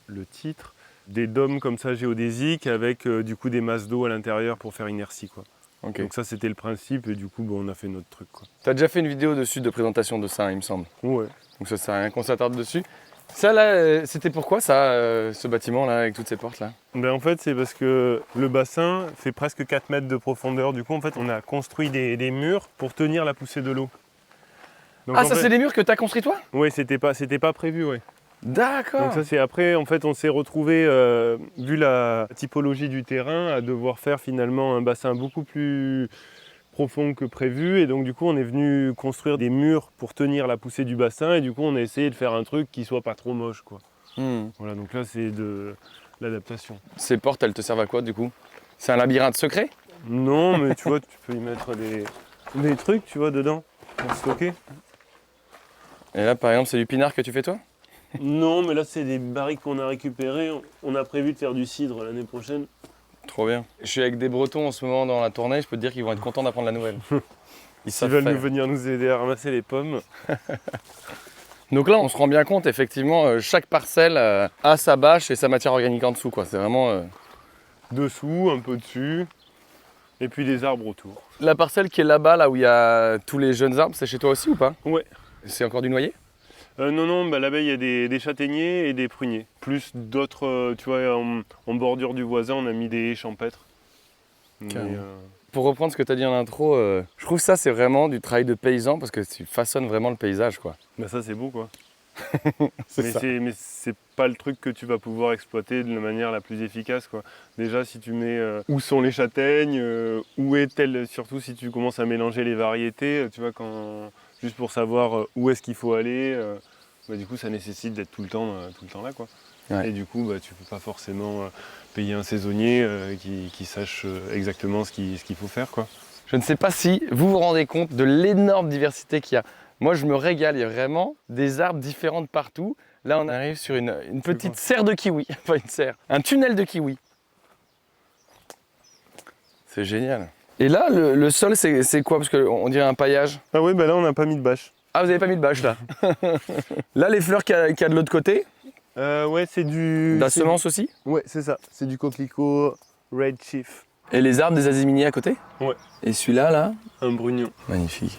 le titre, des dômes comme ça géodésiques avec du coup des masses d'eau à l'intérieur pour faire inertie, quoi. Ok. Donc ça c'était le principe et du coup on a fait notre truc, quoi. T'as déjà fait une vidéo dessus de présentation de ça, il me semble. Ouais. Donc ça sert à rien qu'on s'attarde dessus. Ça là, c'était pourquoi ça, ce bâtiment là, avec toutes ces portes là? Ben, en fait c'est parce que le bassin fait presque 4 mètres de profondeur. Du coup en fait on a construit des murs pour tenir la poussée de l'eau. Donc, Ah en ça fait, c'est des murs que t'as construits toi? ouais, c'était pas prévu, ouais. D'accord. Donc ça c'est après, en fait on s'est retrouvé, vu la typologie du terrain, à devoir faire finalement un bassin beaucoup plus profond que prévu. Et donc du coup on est venu construire des murs pour tenir la poussée du bassin. Et du coup on a essayé de faire un truc qui soit pas trop moche, quoi. Voilà, donc là c'est de l'adaptation. Ces portes, elles te servent à quoi du coup? C'est un labyrinthe secret? Non mais tu vois, tu peux y mettre des trucs, tu vois, dedans, pour stocker. Et là par exemple c'est du pinard que tu fais toi? Non mais là c'est des barriques qu'on a récupérées. On a prévu de faire du cidre l'année prochaine. Trop bien. Je suis avec des Bretons en ce moment dans la tournée, je peux te dire qu'ils vont être contents d'apprendre la nouvelle. Ils Ils veulent faire. venir nous aider à ramasser les pommes. Donc là on se rend bien compte effectivement, chaque parcelle a sa bâche et sa matière organique en dessous quoi. C'est vraiment... Dessous, un peu dessus, et puis des arbres autour. La parcelle qui est là-bas, là où il y a tous les jeunes arbres, c'est chez toi aussi ou pas? Ouais. C'est encore du noyer? Non, bah, là-bas il y a des châtaigniers et des pruniers. Plus d'autres, tu vois, en bordure du voisin, on a mis des haies champêtres. Mais, Carrément. Pour reprendre ce que tu as dit en intro, je trouve ça c'est vraiment du travail de paysan parce que tu façonnes vraiment le paysage quoi. bah, ça c'est beau, quoi. C'est ça. Mais c'est pas le truc que tu vas pouvoir exploiter de la manière la plus efficace, quoi. Déjà si tu mets où sont les châtaignes, où est-elle, surtout si tu commences à mélanger les variétés, tu vois, juste pour savoir où est-ce qu'il faut aller, bah, du coup ça nécessite d'être tout le temps là, quoi. Ouais. Et du coup bah, tu peux pas forcément payer un saisonnier qui sache exactement ce qu'il faut faire, quoi. Je ne sais pas si vous vous rendez compte de l'énorme diversité qu'il y a. Moi, je me régale, il y a vraiment des arbres différents de partout. Là, on arrive sur une petite serre de kiwi. Enfin, une serre. Un tunnel de kiwi. C'est génial. Et là, le sol, c'est quoi? Parce qu'on dirait un paillage. Ah ouais, bah là on n'a pas mis de bâche. Ah, vous n'avez pas mis de bâche, là. Là, les fleurs qu'il y a de l'autre côté, Ouais, c'est du... de la semence aussi. Ouais, c'est ça. C'est du coquelicot Red Chief. Et les arbres des aziminiers à côté. Ouais. Et celui-là, là, Un brugnon. magnifique.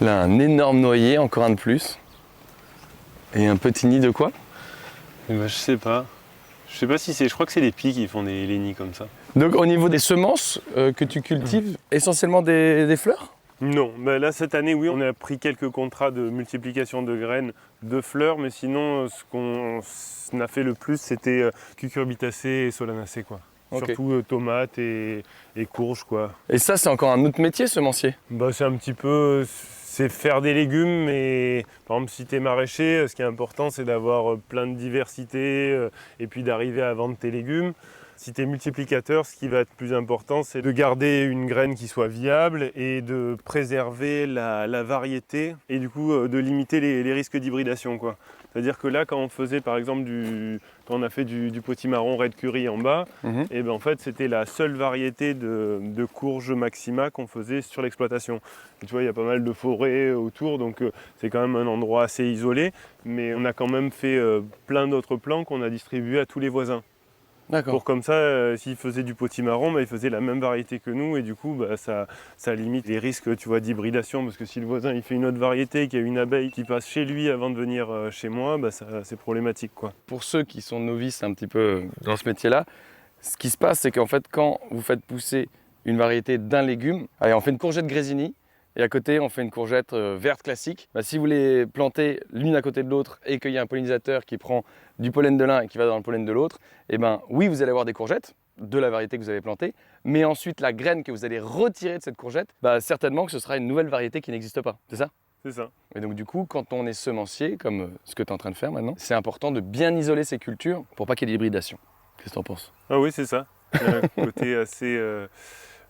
Là, un énorme noyer, encore un de plus. Et un petit nid de quoi? Eh ben, je sais pas. Je sais pas si c'est. Je crois que c'est les pies qui font les nids comme ça. Donc au niveau des semences que tu cultives, essentiellement des fleurs? Non, bah là cette année oui, on a pris quelques contrats de multiplication de graines, de fleurs, mais sinon ce qu'on a fait le plus c'était cucurbitacées et solanacées quoi. Ok. Surtout tomates et courges quoi. Et ça, c'est encore un autre métier, semencier? Bah c'est un petit peu, c'est faire des légumes, mais par exemple si tu es maraîcher, ce qui est important c'est d'avoir plein de diversité et puis d'arriver à vendre tes légumes. Si tu es multiplicateur, ce qui va être plus important, c'est de garder une graine qui soit viable et de préserver la variété et du coup de limiter les risques d'hybridation, quoi. C'est-à-dire que là, quand on faisait par exemple quand on a fait du potimarron Red Curry en bas, et ben en fait c'était la seule variété de courge maxima qu'on faisait sur l'exploitation. Et tu vois, il y a pas mal de forêts autour, donc c'est quand même un endroit assez isolé, mais on a quand même fait plein d'autres plants qu'on a distribués à tous les voisins. D'accord. Pour comme ça, s'ils faisaient du potimarron, bah, ils faisaient la même variété que nous et du coup bah, ça limite les risques tu vois, d'hybridation parce que si le voisin il fait une autre variété, qu'il y a une abeille qui passe chez lui avant de venir chez moi, bah, c'est problématique quoi. Pour ceux qui sont novices un petit peu dans ce métier-là, ce qui se passe, c'est qu'en fait, quand vous faites pousser une variété d'un légume, allez, on fait une courgette grésini, et à côté, on fait une courgette verte classique. Bah, si vous les plantez l'une à côté de l'autre et qu'il y a un pollinisateur qui prend du pollen de l'un et qui va dans le pollen de l'autre, eh ben, oui, vous allez avoir des courgettes de la variété que vous avez plantée, mais ensuite, la graine que vous allez retirer de cette courgette, bah, certainement que ce sera une nouvelle variété qui n'existe pas. C'est ça? C'est ça. Et donc du coup, quand on est semencier, comme ce que tu es en train de faire maintenant, c'est important de bien isoler ces cultures pour pas qu'il y ait d'hybridation. Qu'est-ce que tu en penses? Ah oui, c'est ça. Il y a un côté assez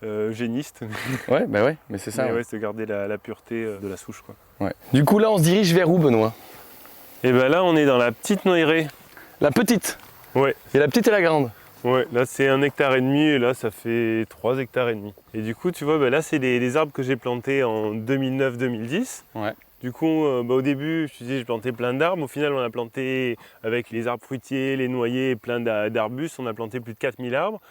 eugéniste. Ouais, bah ouais, mais c'est ça. Mais Ouais. ouais, c'est garder la pureté de la souche quoi. Ouais. Du coup, là, on se dirige vers où, Benoît? Et ben là, on est dans la petite noyerée. La petite. Ouais. Et la petite et la grande. Ouais, là c'est 1,5 hectare et là ça fait 3,5 hectares. Et du coup, tu vois, bah, là c'est les arbres que j'ai plantés en 2009-2010. Ouais. Du coup, bah, au début, je te disais, je plantais plein d'arbres. Au final, on a planté avec les arbres fruitiers, les noyers, plein d'arbustes, on a planté plus de 4000 arbres.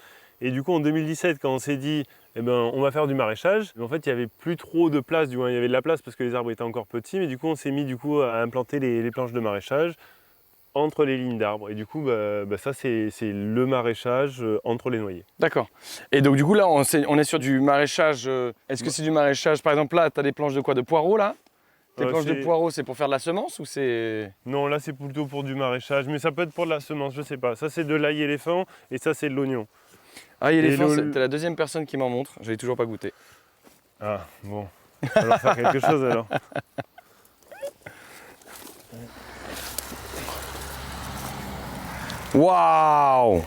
Et du coup, en 2017, quand on s'est dit, eh ben, on va faire du maraîchage, en fait, il n'y avait plus trop de place, du moins, il y avait de la place parce que les arbres étaient encore petits, mais du coup, on s'est mis à implanter les planches de maraîchage entre les lignes d'arbres. Et du coup, bah, ça, c'est le maraîchage entre les noyers. D'accord. Et donc du coup, là, on est sur du maraîchage. Est-ce que c'est du maraîchage? Par exemple, là, tu as des planches de quoi? De poireaux, là? Tes planches de poireaux, c'est pour faire de la semence ou c'est... Non, là, c'est plutôt pour du maraîchage, mais ça peut être pour de la semence, je sais pas. Ça, c'est de l'ail éléphant et ça, c'est de l'oignon. Ah, il Et est fin, t'es la deuxième personne qui m'en montre. Je l'ai toujours pas goûté. Ah, bon. On va faire quelque chose alors. Waouh!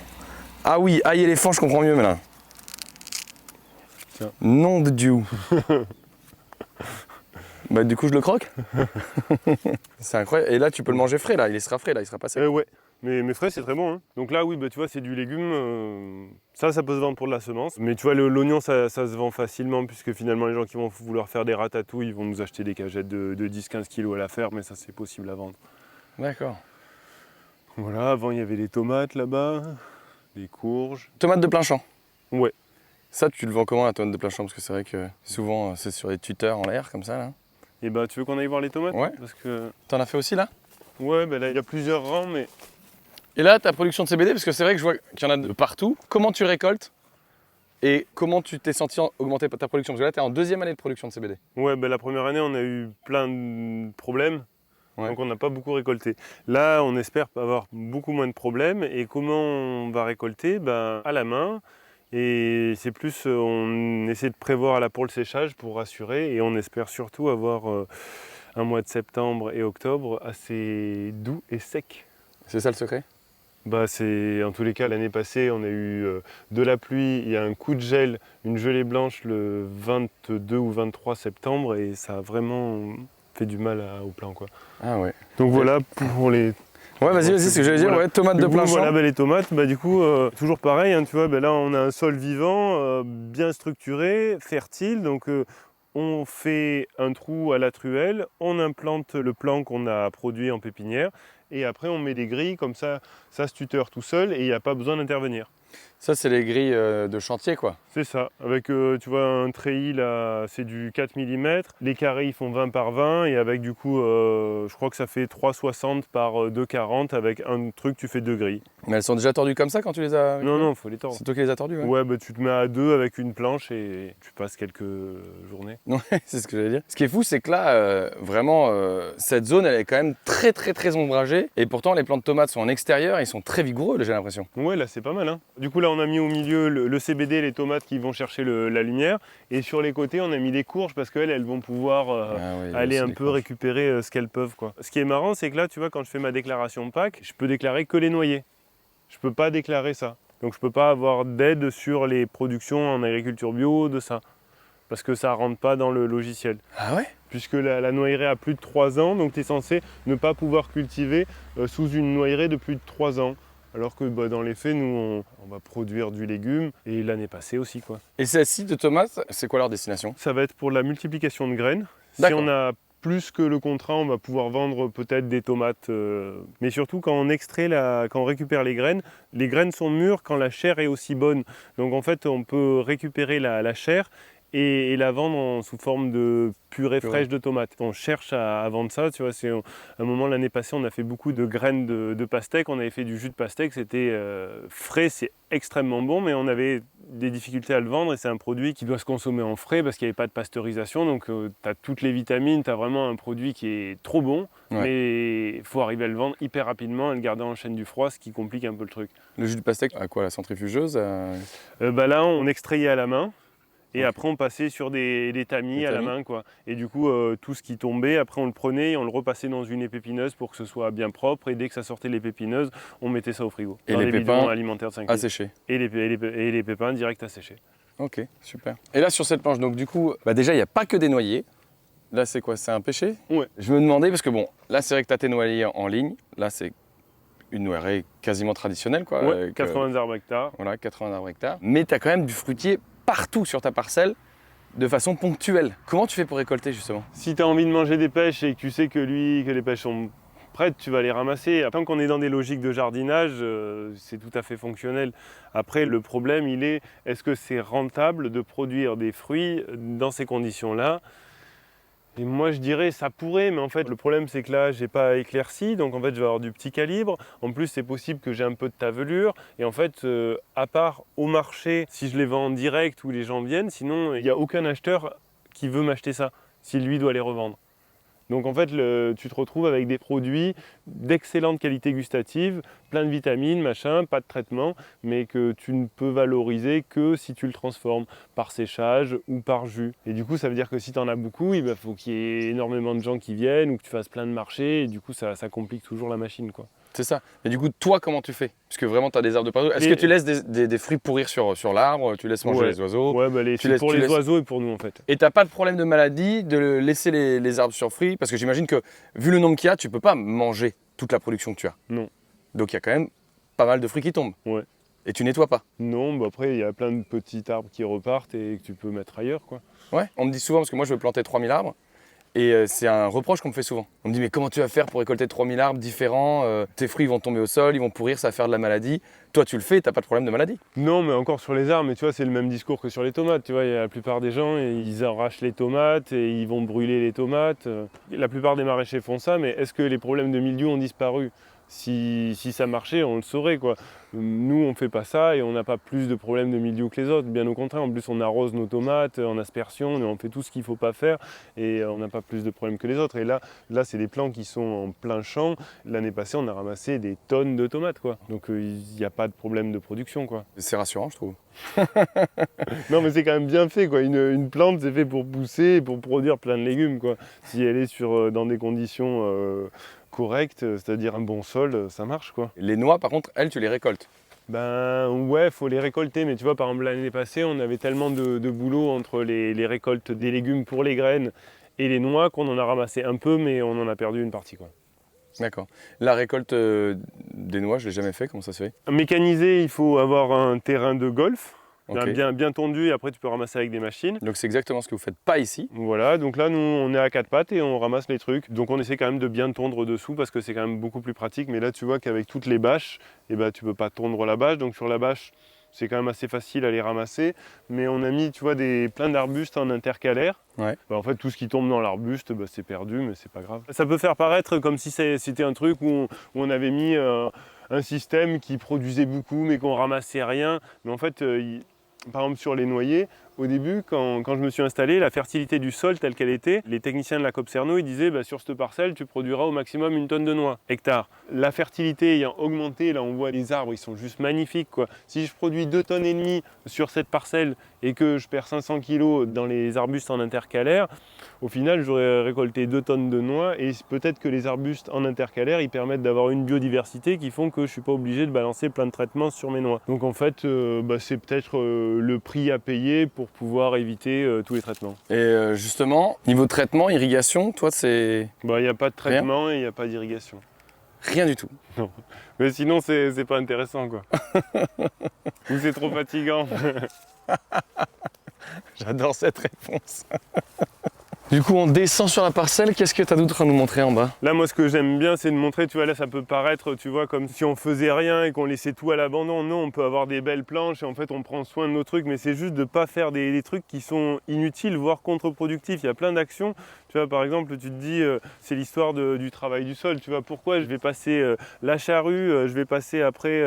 Ah oui, ail éléphant, je comprends mieux maintenant. Tiens. Nom de Dieu. Bah du coup, je le croque. C'est incroyable. Et là, tu peux le manger frais, là. Il sera frais, là. Il sera pas sec. Ouais, mais frais, c'est très bon. Hein. Donc là, oui, bah, tu vois, c'est du légume. Ça peut se vendre pour de la semence. Mais tu vois, l'oignon, ça se vend facilement, puisque finalement, les gens qui vont vouloir faire des ratatouilles, ils vont nous acheter des cagettes de 10-15 kilos à la faire, mais ça, c'est possible à vendre. D'accord. Voilà, avant, il y avait les tomates là-bas, des courges. Tomate de plein champ. Ouais. Ça, tu le vends comment, la tomate de plein champ? Parce que c'est vrai que souvent, c'est sur les tuteurs en l'air, comme ça, là. Et bah, tu veux qu'on aille voir les tomates? Ouais. Parce que... T'en as fait aussi, là? Ouais, bah là, il y a plusieurs rangs, mais... Et là, ta production de CBD, parce que c'est vrai que je vois qu'il y en a de partout. Comment tu récoltes? Et comment tu t'es senti augmenter ta production? Parce que là, tu es en deuxième année de production de CBD. Ouais, bah, la première année, on a eu plein de problèmes. Ouais. Donc on n'a pas beaucoup récolté. Là, on espère avoir beaucoup moins de problèmes. Et comment on va récolter? Ben, à la main. Et c'est plus, on essaie de prévoir pour le séchage pour rassurer. Et on espère surtout avoir un mois de septembre et octobre assez doux et sec. C'est ça le secret? Bah, en tous les cas, l'année passée, on a eu de la pluie, il y a un coup de gel, une gelée blanche le 22 ou 23 septembre. Et ça a vraiment fait du mal au plan, quoi. Ah ouais. Donc voilà pour les... Ouais, vas-y, ce que j'allais dire, Voilà. ouais, tomates de plein champ. Voilà, les tomates, du coup, toujours pareil, hein, tu vois, là on a un sol vivant, bien structuré, fertile, donc on fait un trou à la truelle, on implante le plant qu'on a produit en pépinière, et après on met des grilles, comme ça se tuteur tout seul, et il n'y a pas besoin d'intervenir. Ça, c'est les grilles de chantier, quoi. C'est ça, avec tu vois un treillis là, c'est du 4 mm, les carrés ils font 20 par 20 et avec du coup je crois que ça fait 3,60 par 2,40 avec un truc tu fais 2 grilles. Mais elles sont déjà tordues comme ça quand tu les as Non, non, faut les tordre. C'est toi qui les as tordues, ouais. Ouais, bah tu te mets à 2 avec une planche et tu passes quelques journées. Ouais, c'est ce que j'allais dire. Ce qui est fou, c'est que là, vraiment, cette zone, elle est quand même très, très, très ombragée. Et pourtant, les plants de tomates sont en extérieur, ils sont très vigoureux, j'ai l'impression. Ouais, là c'est pas mal. Hein. Du coup, là on a mis au milieu le CBD, les tomates qui vont chercher la lumière. Et sur les côtés, on a mis des courges parce qu'elles elles vont pouvoir aller un peu récupérer ce qu'elles peuvent. Quoi. Ce qui est marrant, c'est que là, tu vois, quand je fais ma déclaration de Pâques, je peux déclarer que les noyers. Je peux pas déclarer ça. Donc je peux pas avoir d'aide sur les productions en agriculture bio, de ça. Parce que ça rentre pas dans le logiciel. Ah ouais? Puisque la noyeraie a plus de 3 ans, donc tu es censé ne pas pouvoir cultiver sous une noyeraie de plus de 3 ans. Alors que dans les faits, nous, on va produire du légume, et l'année passée aussi. Quoi. Et celles-ci de tomates, c'est quoi leur destination? Ça va être pour la multiplication de graines. Si D'accord. on a plus que le contrat, on va pouvoir vendre peut-être des tomates. Mais surtout, quand on extrait, quand on récupère les graines sont mûres quand la chair est aussi bonne. Donc en fait, on peut récupérer la chair et la vendre sous forme de purée fraîche de tomates. On cherche à vendre ça, tu vois, un moment l'année passée, on a fait beaucoup de graines de pastèque, on avait fait du jus de pastèque, c'était frais, c'est extrêmement bon, mais on avait des difficultés à le vendre et c'est un produit qui doit se consommer en frais parce qu'il n'y avait pas de pasteurisation, donc tu as toutes les vitamines, tu as vraiment un produit qui est trop bon, mais il faut arriver à le vendre hyper rapidement et le garder en chaîne du froid, ce qui complique un peu le truc. Le jus de pastèque, à quoi? La centrifugeuse Là, on extrayait à la main. Et après, on passait sur des tamis à la main, quoi. Et du coup, tout ce qui tombait, après, on le prenait et on le repassait dans une épépineuse pour que ce soit bien propre. Et dès que ça sortait l'épépineuse, on mettait ça au frigo. Et dans les bidons pépins alimentaires de 5 à litres. sécher. Et les pépins direct à sécher. Ok, super. Et là, sur cette planche, donc du coup, déjà, il n'y a pas que des noyers. Là, c'est quoi? C'est un pêcher? Ouais. Je me demandais, parce que bon, là, c'est vrai que tu as tes noyers en ligne. Là, c'est une noyeraie quasiment traditionnelle, quoi. Ouais, 80 arbres hectares. Voilà, 80 arbres hectares. Mais tu as quand même du fruitier partout sur ta parcelle, de façon ponctuelle. Comment tu fais pour récolter, justement? Si tu as envie de manger des pêches et que tu sais que les pêches sont prêtes, tu vas les ramasser. Tant qu'on est dans des logiques de jardinage, c'est tout à fait fonctionnel. Après, le problème, est-ce que c'est rentable de produire des fruits dans ces conditions-là? Et moi je dirais ça pourrait, mais en fait le problème c'est que là j'ai pas éclairci, donc en fait je vais avoir du petit calibre. En plus c'est possible que j'ai un peu de tavelure. Et en fait à part au marché, si je les vends en direct ou les gens viennent, sinon il n'y a aucun acheteur qui veut m'acheter ça, si lui doit les revendre. Donc en fait, tu te retrouves avec des produits d'excellente qualité gustative, plein de vitamines, machin, pas de traitement, mais que tu ne peux valoriser que si tu le transformes par séchage ou par jus. Et du coup, ça veut dire que si tu en as beaucoup, il faut qu'il y ait énormément de gens qui viennent ou que tu fasses plein de marchés, et du coup, ça complique toujours la machine, quoi. C'est ça. Mais du coup, toi, comment tu fais? Parce que vraiment, tu as des arbres de partout. Est-ce que tu laisses des fruits pourrir sur l'arbre? Tu laisses manger les oiseaux? Ouais, c'est pour les oiseaux et pour nous, en fait. Et t'as pas de problème de maladie de laisser les arbres sur fruits? Parce que j'imagine que, vu le nombre qu'il y a, tu peux pas manger toute la production que tu as. Non. Donc il y a quand même pas mal de fruits qui tombent. Ouais. Et tu nettoies pas? Non, après, il y a plein de petits arbres qui repartent et que tu peux mettre ailleurs, quoi. Ouais. On me dit souvent, parce que moi, je veux planter 3000 arbres. Et c'est un reproche qu'on me fait souvent. On me dit, mais comment tu vas faire pour récolter 3000 arbres différents? Tes fruits vont tomber au sol, ils vont pourrir, ça va faire de la maladie. Toi, tu le fais, t'as pas de problème de maladie. Non, mais encore sur les arbres, mais tu vois, c'est le même discours que sur les tomates. Tu vois, la plupart des gens, ils arrachent les tomates et ils vont brûler les tomates. La plupart des maraîchers font ça, mais est-ce que les problèmes de mildiou ont disparu? Si ça marchait, on le saurait, quoi. Nous, on ne fait pas ça et on n'a pas plus de problèmes de mildiou que les autres. Bien au contraire, en plus, on arrose nos tomates en aspersion, on fait tout ce qu'il ne faut pas faire et on n'a pas plus de problèmes que les autres. Et là c'est des plants qui sont en plein champ. L'année passée, on a ramassé des tonnes de tomates, quoi. Donc, il n'y a pas de problème de production, quoi. C'est rassurant, je trouve. Non, mais c'est quand même bien fait, quoi. Une plante, c'est fait pour pousser et pour produire plein de légumes, quoi. Si elle est dans des conditions correctes, c'est-à-dire un bon sol, ça marche, quoi. Les noix, par contre, elles, tu les récoltes. Ben ouais, faut les récolter, mais tu vois, par exemple, l'année passée, on avait tellement de boulot entre les récoltes des légumes pour les graines et les noix qu'on en a ramassé un peu, mais on en a perdu une partie, quoi. D'accord. La récolte des noix, je l'ai jamais fait, comment ça se fait? Mécaniser, il faut avoir un terrain de golf. Okay. Bien tondu et après tu peux ramasser avec des machines. Donc c'est exactement ce que vous faites pas ici. Voilà, donc là nous on est à quatre pattes et on ramasse les trucs. Donc on essaie quand même de bien tondre dessous parce que c'est quand même beaucoup plus pratique. Mais là tu vois qu'avec toutes les bâches, tu peux pas tondre la bâche. Donc sur la bâche, c'est quand même assez facile à les ramasser. Mais on a mis, tu vois, plein d'arbustes en intercalaire. Ouais. En fait, tout ce qui tombe dans l'arbuste, c'est perdu, mais c'est pas grave. Ça peut faire paraître comme si c'était un truc où on avait mis un système qui produisait beaucoup, mais qu'on ramassait rien. Mais en fait, par exemple sur les noyers, au début, quand je me suis installé, la fertilité du sol telle qu'elle était, les techniciens de la Copserno, ils disaient sur cette parcelle, tu produiras au maximum 1 tonne de noix, hectare. La fertilité ayant augmenté, là on voit les arbres, ils sont juste magnifiques, quoi. Si je produis 2,5 tonnes sur cette parcelle et que je perds 500 kg dans les arbustes en intercalaire, au final j'aurais récolté 2 tonnes de noix et peut-être que les arbustes en intercalaire, ils permettent d'avoir une biodiversité qui font que je ne suis pas obligé de balancer plein de traitements sur mes noix. Donc en fait, c'est peut-être le prix à payer pour pouvoir éviter tous les traitements. Et justement, niveau traitement, irrigation, toi c'est... Il n'y a pas de traitement et il n'y a pas d'irrigation. Rien du tout. Non. Mais sinon, c'est pas intéressant, quoi. Ou c'est trop fatigant. J'adore cette réponse. Du coup, on descend sur la parcelle. Qu'est-ce que tu as d'autre à nous montrer en bas? Là, moi, ce que j'aime bien, c'est de montrer, tu vois, là, ça peut paraître, tu vois, comme si on faisait rien et qu'on laissait tout à l'abandon. Non, on peut avoir des belles planches et en fait, on prend soin de nos trucs, mais c'est juste de ne pas faire des trucs qui sont inutiles, voire contre-productifs. Il y a plein d'actions. Tu vois, par exemple, tu te dis, c'est l'histoire du travail du sol. Tu vois, pourquoi je vais passer la charrue, je vais passer après,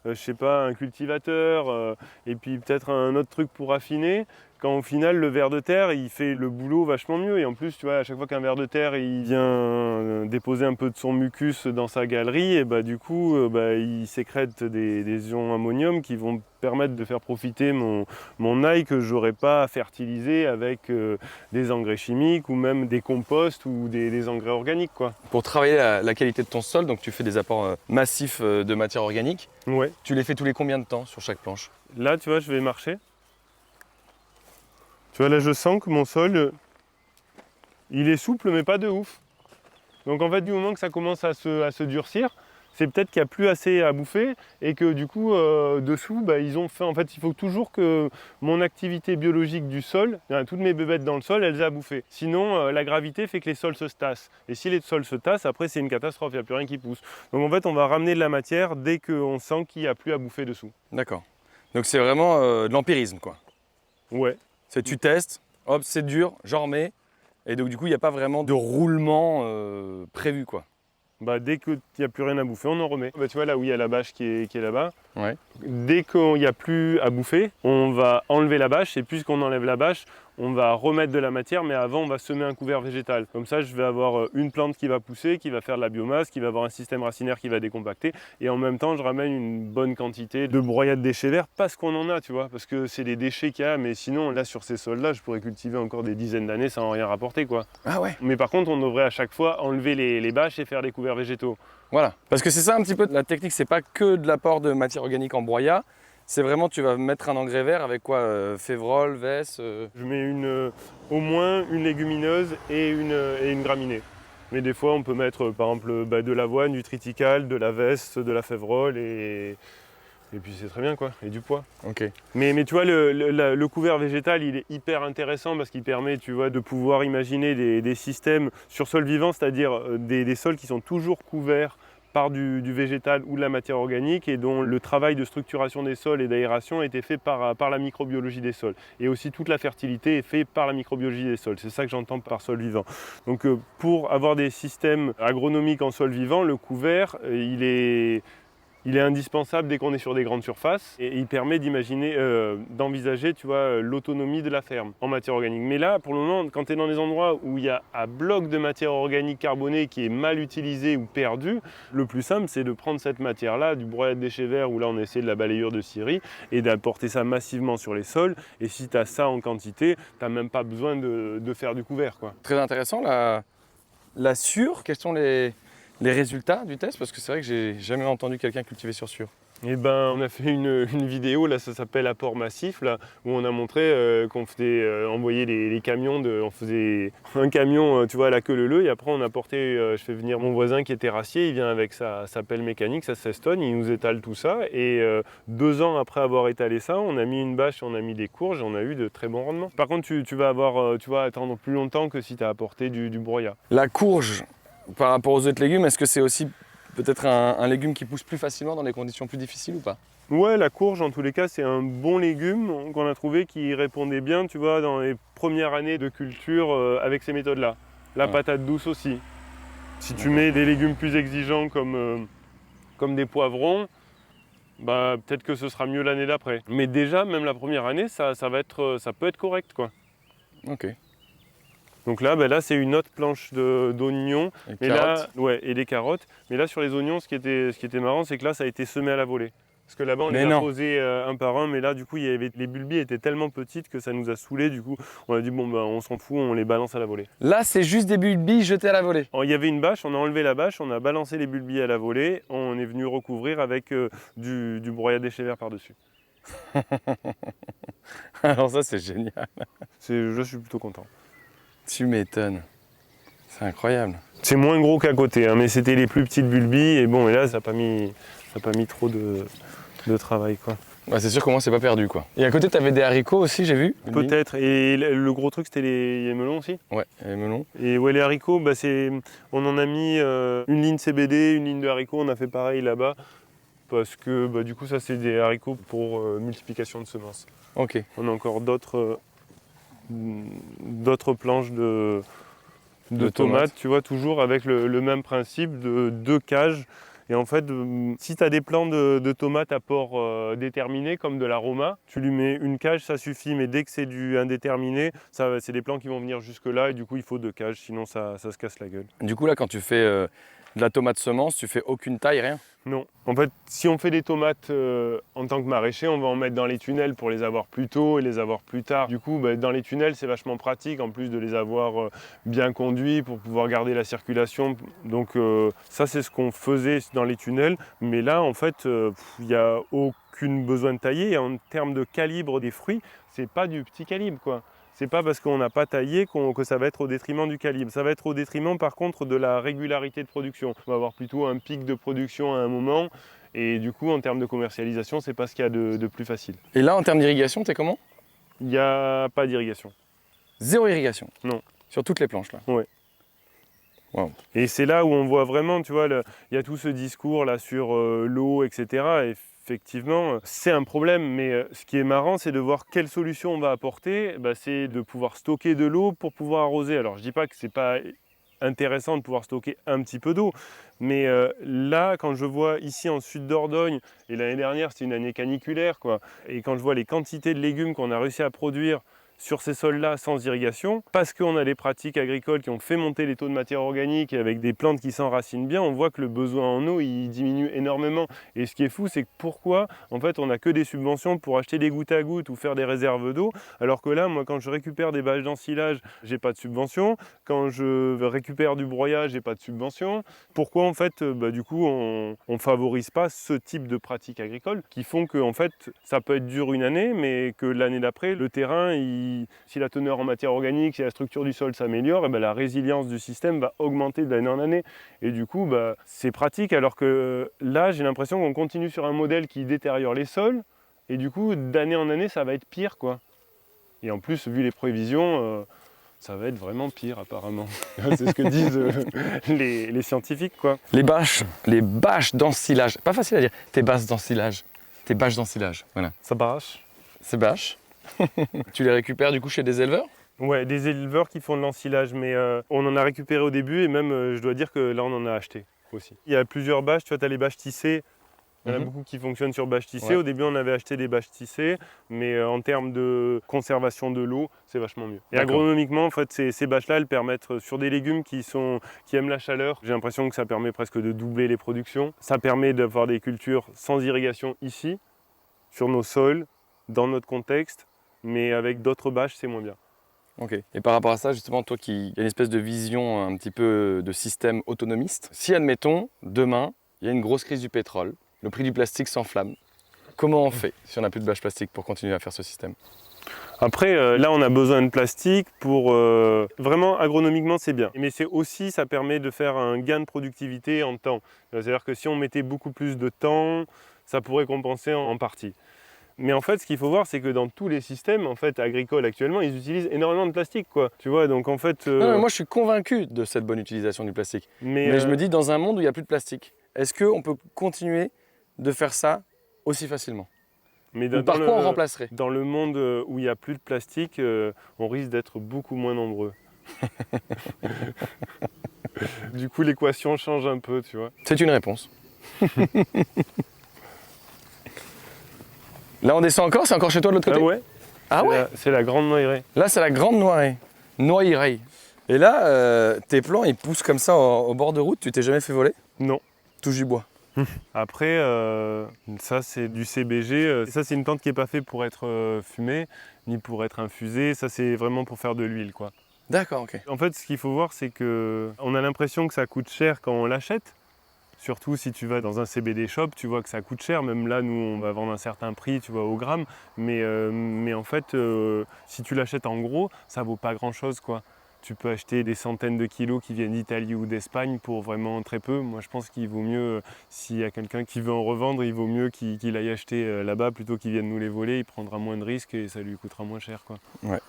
je sais pas, un cultivateur, et puis peut-être un autre truc pour affiner. Quand au final le ver de terre il fait le boulot vachement mieux et en plus tu vois à chaque fois qu'un ver de terre il vient déposer un peu de son mucus dans sa galerie et du coup il sécrète des ions ammonium qui vont permettre de faire profiter mon ail que j'aurais pas fertilisé avec des engrais chimiques ou même des composts ou des engrais organiques quoi. Pour travailler la qualité de ton sol, donc tu fais des apports massifs de matière organique. Ouais. Tu les fais tous les combien de temps sur chaque planche? Là tu vois je vais marcher. Tu vois là je sens que mon sol il est souple mais pas de ouf. Donc en fait du moment que ça commence à se durcir, c'est peut-être qu'il n'y a plus assez à bouffer et que du coup dessous ils ont fait, en fait il faut toujours que mon activité biologique du sol, toutes mes bébêtes dans le sol, elles aient à bouffer. Sinon la gravité fait que les sols se tassent. Et si les sols se tassent, après c'est une catastrophe, il n'y a plus rien qui pousse. Donc en fait on va ramener de la matière dès qu'on sent qu'il n'y a plus à bouffer dessous. D'accord. Donc c'est vraiment de l'empirisme quoi. Ouais. C'est tu testes, hop c'est dur, j'en remets. Et donc du coup il n'y a pas vraiment de roulement prévu quoi. Dès qu'il n'y a plus rien à bouffer, on en remet. Tu vois là où il y a la bâche qui est là-bas, ouais. Dès qu'il n'y a plus à bouffer, on va enlever la bâche et puisqu'on enlève la bâche, on va remettre de la matière mais avant on va semer un couvert végétal. Comme ça je vais avoir une plante qui va pousser, qui va faire de la biomasse, qui va avoir un système racinaire qui va décompacter et en même temps je ramène une bonne quantité de broyat de déchets verts parce qu'on en a, tu vois, parce que c'est les déchets qu'il y a, mais sinon là sur ces sols-là je pourrais cultiver encore des dizaines d'années sans rien rapporter quoi. Ah ouais. Mais par contre on devrait à chaque fois enlever les bâches et faire des couverts végétaux. Voilà, parce que c'est ça un petit peu la technique, c'est pas que de l'apport de matière organique en broyat, c'est vraiment tu vas mettre un engrais vert avec quoi févrole, vesse Je mets au moins une légumineuse et une graminée. Mais des fois on peut mettre par exemple de l'avoine, du triticale, de la vesse, de la févrole et puis c'est très bien quoi, et du pois. Ok. Mais tu vois le couvert végétal il est hyper intéressant parce qu'il permet tu vois de pouvoir imaginer des systèmes sur sol vivant, c'est-à-dire des sols qui sont toujours couverts par du végétal ou de la matière organique et dont le travail de structuration des sols et d'aération a été fait par la microbiologie des sols. Et aussi toute la fertilité est faite par la microbiologie des sols. C'est ça que j'entends par sol vivant. Donc pour avoir des systèmes agronomiques en sol vivant, le couvert, il est indispensable dès qu'on est sur des grandes surfaces et il permet d'imaginer, d'envisager tu vois, l'autonomie de la ferme en matière organique. Mais là, pour le moment, quand tu es dans des endroits où il y a un bloc de matière organique carbonée qui est mal utilisé ou perdu, le plus simple c'est de prendre cette matière-là, du broyat de déchets verts où là on essaie de la balayure de scierie et d'apporter ça massivement sur les sols. Et si tu as ça en quantité, tu n'as même pas besoin de faire du couvert, quoi. Très intéressant, la sûre, quels sont les résultats du test? Parce que c'est vrai que j'ai jamais entendu quelqu'un cultiver sur sûre. Eh ben, on a fait une vidéo, là, ça s'appelle Apport massif, là, où on a montré qu'on faisait envoyer les camions, on faisait un camion, tu vois, à la queue leu, et après on a porté, je fais venir mon voisin qui est terrassier, il vient avec sa pelle mécanique, sa 16 tonnes, il nous étale tout ça, et 2 ans après avoir étalé ça, on a mis une bâche, on a mis des courges, et on a eu de très bons rendements. Par contre, tu vas attendre plus longtemps que si tu as apporté du broyat. La courge, par rapport aux autres légumes, est-ce que c'est aussi Peut-être un légume qui pousse plus facilement dans des conditions plus difficiles ou pas? Ouais, la courge, en tous les cas, c'est un bon légume qu'on a trouvé qui répondait bien, tu vois, dans les premières années de culture avec ces méthodes-là. La patate douce aussi. Si tu mets des légumes plus exigeants comme des poivrons, bah, peut-être que ce sera mieux l'année d'après. Mais déjà, même la première année, ça peut être correct, quoi. Ok. Donc là, là c'est une autre planche d'oignons. Et là, ouais, et des carottes. Mais là, sur les oignons, ce qui était marrant, c'est que là, ça a été semé à la volée. Parce que là-bas, on les a posés un par un, mais là, du coup, les bulbies étaient tellement petites que ça nous a saoulés. Du coup, on a dit, bon, on s'en fout, on les balance à la volée. Là, c'est juste des bulbilles jetés à la volée. Il y avait une bâche, on a enlevé la bâche, on a balancé les bulbilles à la volée, on est venu recouvrir avec du broyat d'éché vert par-dessus. Alors ça, c'est génial. Je suis plutôt content. Tu m'étonnes. C'est incroyable. C'est moins gros qu'à côté, hein, mais c'était les plus petites bulbilles. Et bon, et là, ça n'a pas mis trop de travail, quoi. Bah, c'est sûr que moi, c'est pas perdu, quoi. Et à côté, tu avais des haricots aussi, j'ai vu. Peut-être. Et le gros truc, c'était les melons aussi. Ouais, les melons. Et ouais, les haricots, on en a mis une ligne CBD, une ligne de haricots. On a fait pareil là-bas. Parce que du coup, ça, c'est des haricots pour multiplication de semences. Ok. On a encore d'autres planches de tomates, tu vois, toujours avec le même principe de 2 cages. Et en fait, si tu as des plants de tomates à port déterminé, comme de l'aroma, tu lui mets une cage, ça suffit. Mais dès que c'est du indéterminé, c'est des plants qui vont venir jusque-là. Et du coup, il faut 2 cages, sinon ça se casse la gueule. Du coup, là, quand tu fais de la tomate semence, tu fais aucune taille, rien? Non. En fait, si on fait des tomates en tant que maraîcher, on va en mettre dans les tunnels pour les avoir plus tôt et les avoir plus tard. Du coup, dans les tunnels, c'est vachement pratique, en plus de les avoir bien conduits pour pouvoir garder la circulation. Donc ça, c'est ce qu'on faisait dans les tunnels. Mais là, en fait, il n'y a aucun besoin de tailler. Et en termes de calibre des fruits, c'est pas du petit calibre, quoi. C'est pas parce qu'on n'a pas taillé que ça va être au détriment du calibre. Ça va être au détriment par contre de la régularité de production. On va avoir plutôt un pic de production à un moment et du coup en termes de commercialisation, c'est pas ce qu'il y a de plus facile. Et là, en termes d'irrigation, t'es comment? Il n'y a pas d'irrigation. Zéro irrigation? Non. Sur toutes les planches là? Ouais. Wow. Et c'est là où on voit vraiment, tu vois, il y a tout ce discours là sur l'eau, etc. Et effectivement, c'est un problème, mais ce qui est marrant, c'est de voir quelle solution on va apporter. C'est de pouvoir stocker de l'eau pour pouvoir arroser. Alors, je ne dis pas que ce n'est pas intéressant de pouvoir stocker un petit peu d'eau, mais là, quand je vois ici en sud d'Ordogne, et l'année dernière, c'était une année caniculaire, quoi, et quand je vois les quantités de légumes qu'on a réussi à produire sur ces sols-là sans irrigation, parce qu'on a des pratiques agricoles qui ont fait monter les taux de matière organique et avec des plantes qui s'enracinent bien, on voit que le besoin en eau il diminue énormément. Et ce qui est fou, c'est que pourquoi en fait on n'a que des subventions pour acheter des gouttes à gouttes ou faire des réserves d'eau, alors que là, moi quand je récupère des bâches d'ensilage, j'ai pas de subvention. Quand je récupère du broyage, j'ai pas de subvention. Pourquoi en fait, du coup, on favorise pas ce type de pratiques agricoles qui font que en fait, ça peut être dur une année, mais que l'année d'après, le terrain, si la teneur en matière organique, si la structure du sol s'améliore, la résilience du système va augmenter d'année en année. Et du coup, c'est pratique, alors que là, j'ai l'impression qu'on continue sur un modèle qui détériore les sols, et du coup, d'année en année, ça va être pire, quoi. Et en plus, vu les prévisions, ça va être vraiment pire, apparemment. C'est ce que disent les scientifiques, quoi. Les bâches d'ensilage, pas facile à dire, tes bâches d'ensilage, voilà. Ça barrache. Ces bâches, tu les récupères du coup chez des éleveurs? Ouais, des éleveurs qui font de l'ensilage, mais on en a récupéré au début et même, je dois dire que là, on en a acheté aussi. Il y a plusieurs bâches, tu vois, tu as les bâches tissées. Il y en a beaucoup qui fonctionnent sur bâches tissées. Ouais. Au début, on avait acheté des bâches tissées, mais en termes de conservation de l'eau, c'est vachement mieux. Et agronomiquement, en fait, ces bâches-là, elles permettent, sur des légumes qui aiment la chaleur, j'ai l'impression que ça permet presque de doubler les productions. Ça permet d'avoir des cultures sans irrigation ici, sur nos sols, dans notre contexte, mais avec d'autres bâches, c'est moins bien. Ok. Et par rapport à ça, justement, toi qui as une espèce de vision un petit peu de système autonomiste, si admettons, demain, il y a une grosse crise du pétrole, le prix du plastique s'enflamme, comment on fait si on n'a plus de bâches plastiques pour continuer à faire ce système? Après, là, on a besoin de plastique pour... vraiment, agronomiquement, c'est bien. Mais c'est aussi, ça permet de faire un gain de productivité en temps. C'est-à-dire que si on mettait beaucoup plus de temps, ça pourrait compenser en partie. Mais en fait, ce qu'il faut voir, c'est que dans tous les systèmes en fait, agricoles actuellement, ils utilisent énormément de plastique, quoi. Tu vois, donc en fait... Non, moi, je suis convaincu de cette bonne utilisation du plastique. Mais je me dis, dans un monde où il n'y a plus de plastique, est-ce qu'on peut continuer de faire ça aussi facilement? Mais Ou par quoi on remplacerait? dans le monde où il n'y a plus de plastique, on risque d'être beaucoup moins nombreux. Du coup, l'équation change un peu, tu vois. C'est une réponse. Là, on descend encore? C'est encore chez toi de l'autre côté? Ah ouais? Ah ouais? C'est la grande noirée. Là, c'est la grande noirée. Noirée. Et là, tes plants, ils poussent comme ça au bord de route. Tu t'es jamais fait voler? Non. Touche du bois. Après, ça c'est du CBG. Ça c'est une plante qui n'est pas faite pour être fumée, ni pour être infusée. Ça c'est vraiment pour faire de l'huile, quoi. D'accord, ok. En fait, ce qu'il faut voir, c'est qu'on a l'impression que ça coûte cher quand on l'achète. Surtout si tu vas dans un CBD shop, tu vois que ça coûte cher. Même là, nous, on va vendre un certain prix, tu vois, au gramme. Mais en fait, si tu l'achètes en gros, ça vaut pas grand-chose, quoi. Tu peux acheter des centaines de kilos qui viennent d'Italie ou d'Espagne pour vraiment très peu. Moi, je pense qu'il vaut mieux, s'il y a quelqu'un qui veut en revendre, il vaut mieux qu'il aille acheter là-bas plutôt qu'il vienne nous les voler. Il prendra moins de risques et ça lui coûtera moins cher, quoi. Ouais.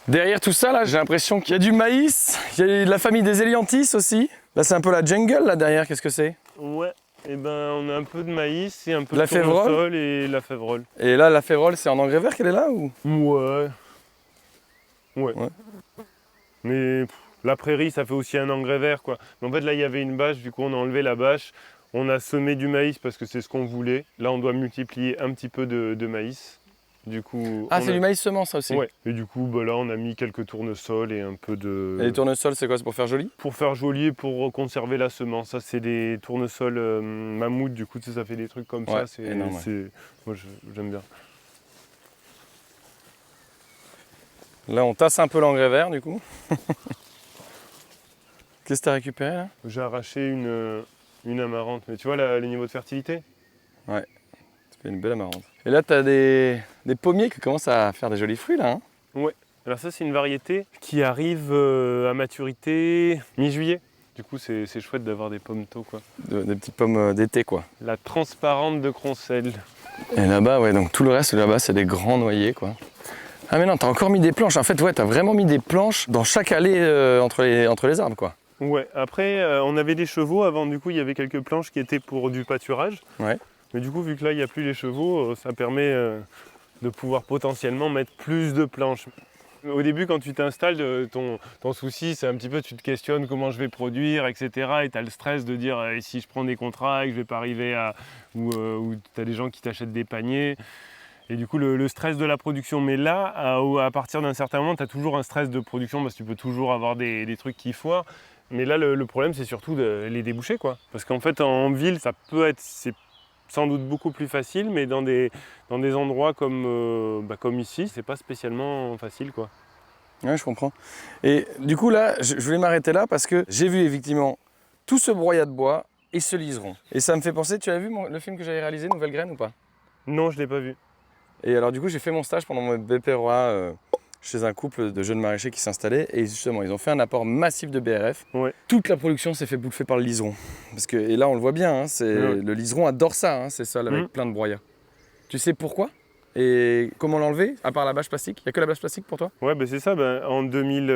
Derrière tout ça, là, j'ai l'impression qu'il y a du maïs, il y a de la famille des hélianthus aussi. Là, c'est un peu la jungle, là, derrière. Qu'est-ce que c'est? Ouais, et ben on a un peu de maïs et un peu La de févrole tournesol et la févrole. Et là, la févrole, c'est en engrais vert qu'elle est là ou? Ouais. Mais la prairie, ça fait aussi un engrais vert, quoi. Mais en fait, là, il y avait une bâche, du coup, on a enlevé la bâche. On a semé du maïs parce que c'est ce qu'on voulait. Là, on doit multiplier un petit peu de maïs. Du coup, Ah, c'est du maïs semence, ça aussi? Ouais. Et du coup, bah, là, on a mis quelques tournesols et un peu de... Et les tournesols, c'est quoi? C'est pour faire joli? Pour faire joli et pour conserver la semence. Ça, c'est des tournesols mammouth. Du coup, ça fait des trucs comme Ouais, ça. énorme, ouais. Moi, j'aime bien. Là, on tasse un peu l'engrais vert, du coup. Qu'est-ce que tu as récupéré, là? J'ai arraché une amarante. Mais tu vois, les niveaux de fertilité? Ouais, ça fait une belle amarante. Et là, tu as des pommiers qui commencent à faire des jolis fruits, là, hein? Ouais. Alors ça, c'est une variété qui arrive à maturité mi-juillet. Du coup, c'est chouette d'avoir des pommes tôt, quoi. Des petites pommes d'été, quoi. La transparente de Croncel. Et là-bas, ouais, donc tout le reste, là-bas, c'est des grands noyers, quoi. Ah mais non, t'as encore mis des planches. En fait, ouais, t'as vraiment mis des planches dans chaque allée entre les arbres, quoi. Ouais, après, on avait des chevaux. Avant, du coup, il y avait quelques planches qui étaient pour du pâturage. Ouais. Mais du coup, vu que là, il n'y a plus les chevaux, ça permet de pouvoir potentiellement mettre plus de planches. Au début, quand tu t'installes, ton souci, c'est un petit peu, tu te questionnes comment je vais produire, etc. Et tu as le stress de dire, si je prends des contrats et que je ne vais pas arriver à... Ou tu as des gens qui t'achètent des paniers. Et du coup, le stress de la production. Mais là, à partir d'un certain moment, tu as toujours un stress de production parce que tu peux toujours avoir des trucs qui foirent. Mais là, le problème, c'est surtout les déboucher, quoi. Parce qu'en fait, en ville, ça peut être... C'est sans doute beaucoup plus facile, mais dans des endroits comme ici, c'est pas spécialement facile, quoi. Ouais, je comprends. Et du coup, là, je voulais m'arrêter là parce que j'ai vu effectivement tout ce broyat de bois et ce liseron. Et ça me fait penser, tu as vu le film que j'avais réalisé, Nouvelle Graine, ou pas? Non, je l'ai pas vu. Et alors, du coup, j'ai fait mon stage pendant mon BPROA chez un couple de jeunes maraîchers qui s'installaient. Et justement, ils ont fait un apport massif de BRF. Ouais. Toute la production s'est fait bouffer par le liseron. Et là, on le voit bien, hein, le liseron adore ça, hein, ces sols avec plein de broyats. Tu sais pourquoi? Et comment l'enlever, à part la bâche plastique? Il n'y a que la bâche plastique pour toi? Ouais, c'est ça. En 2000,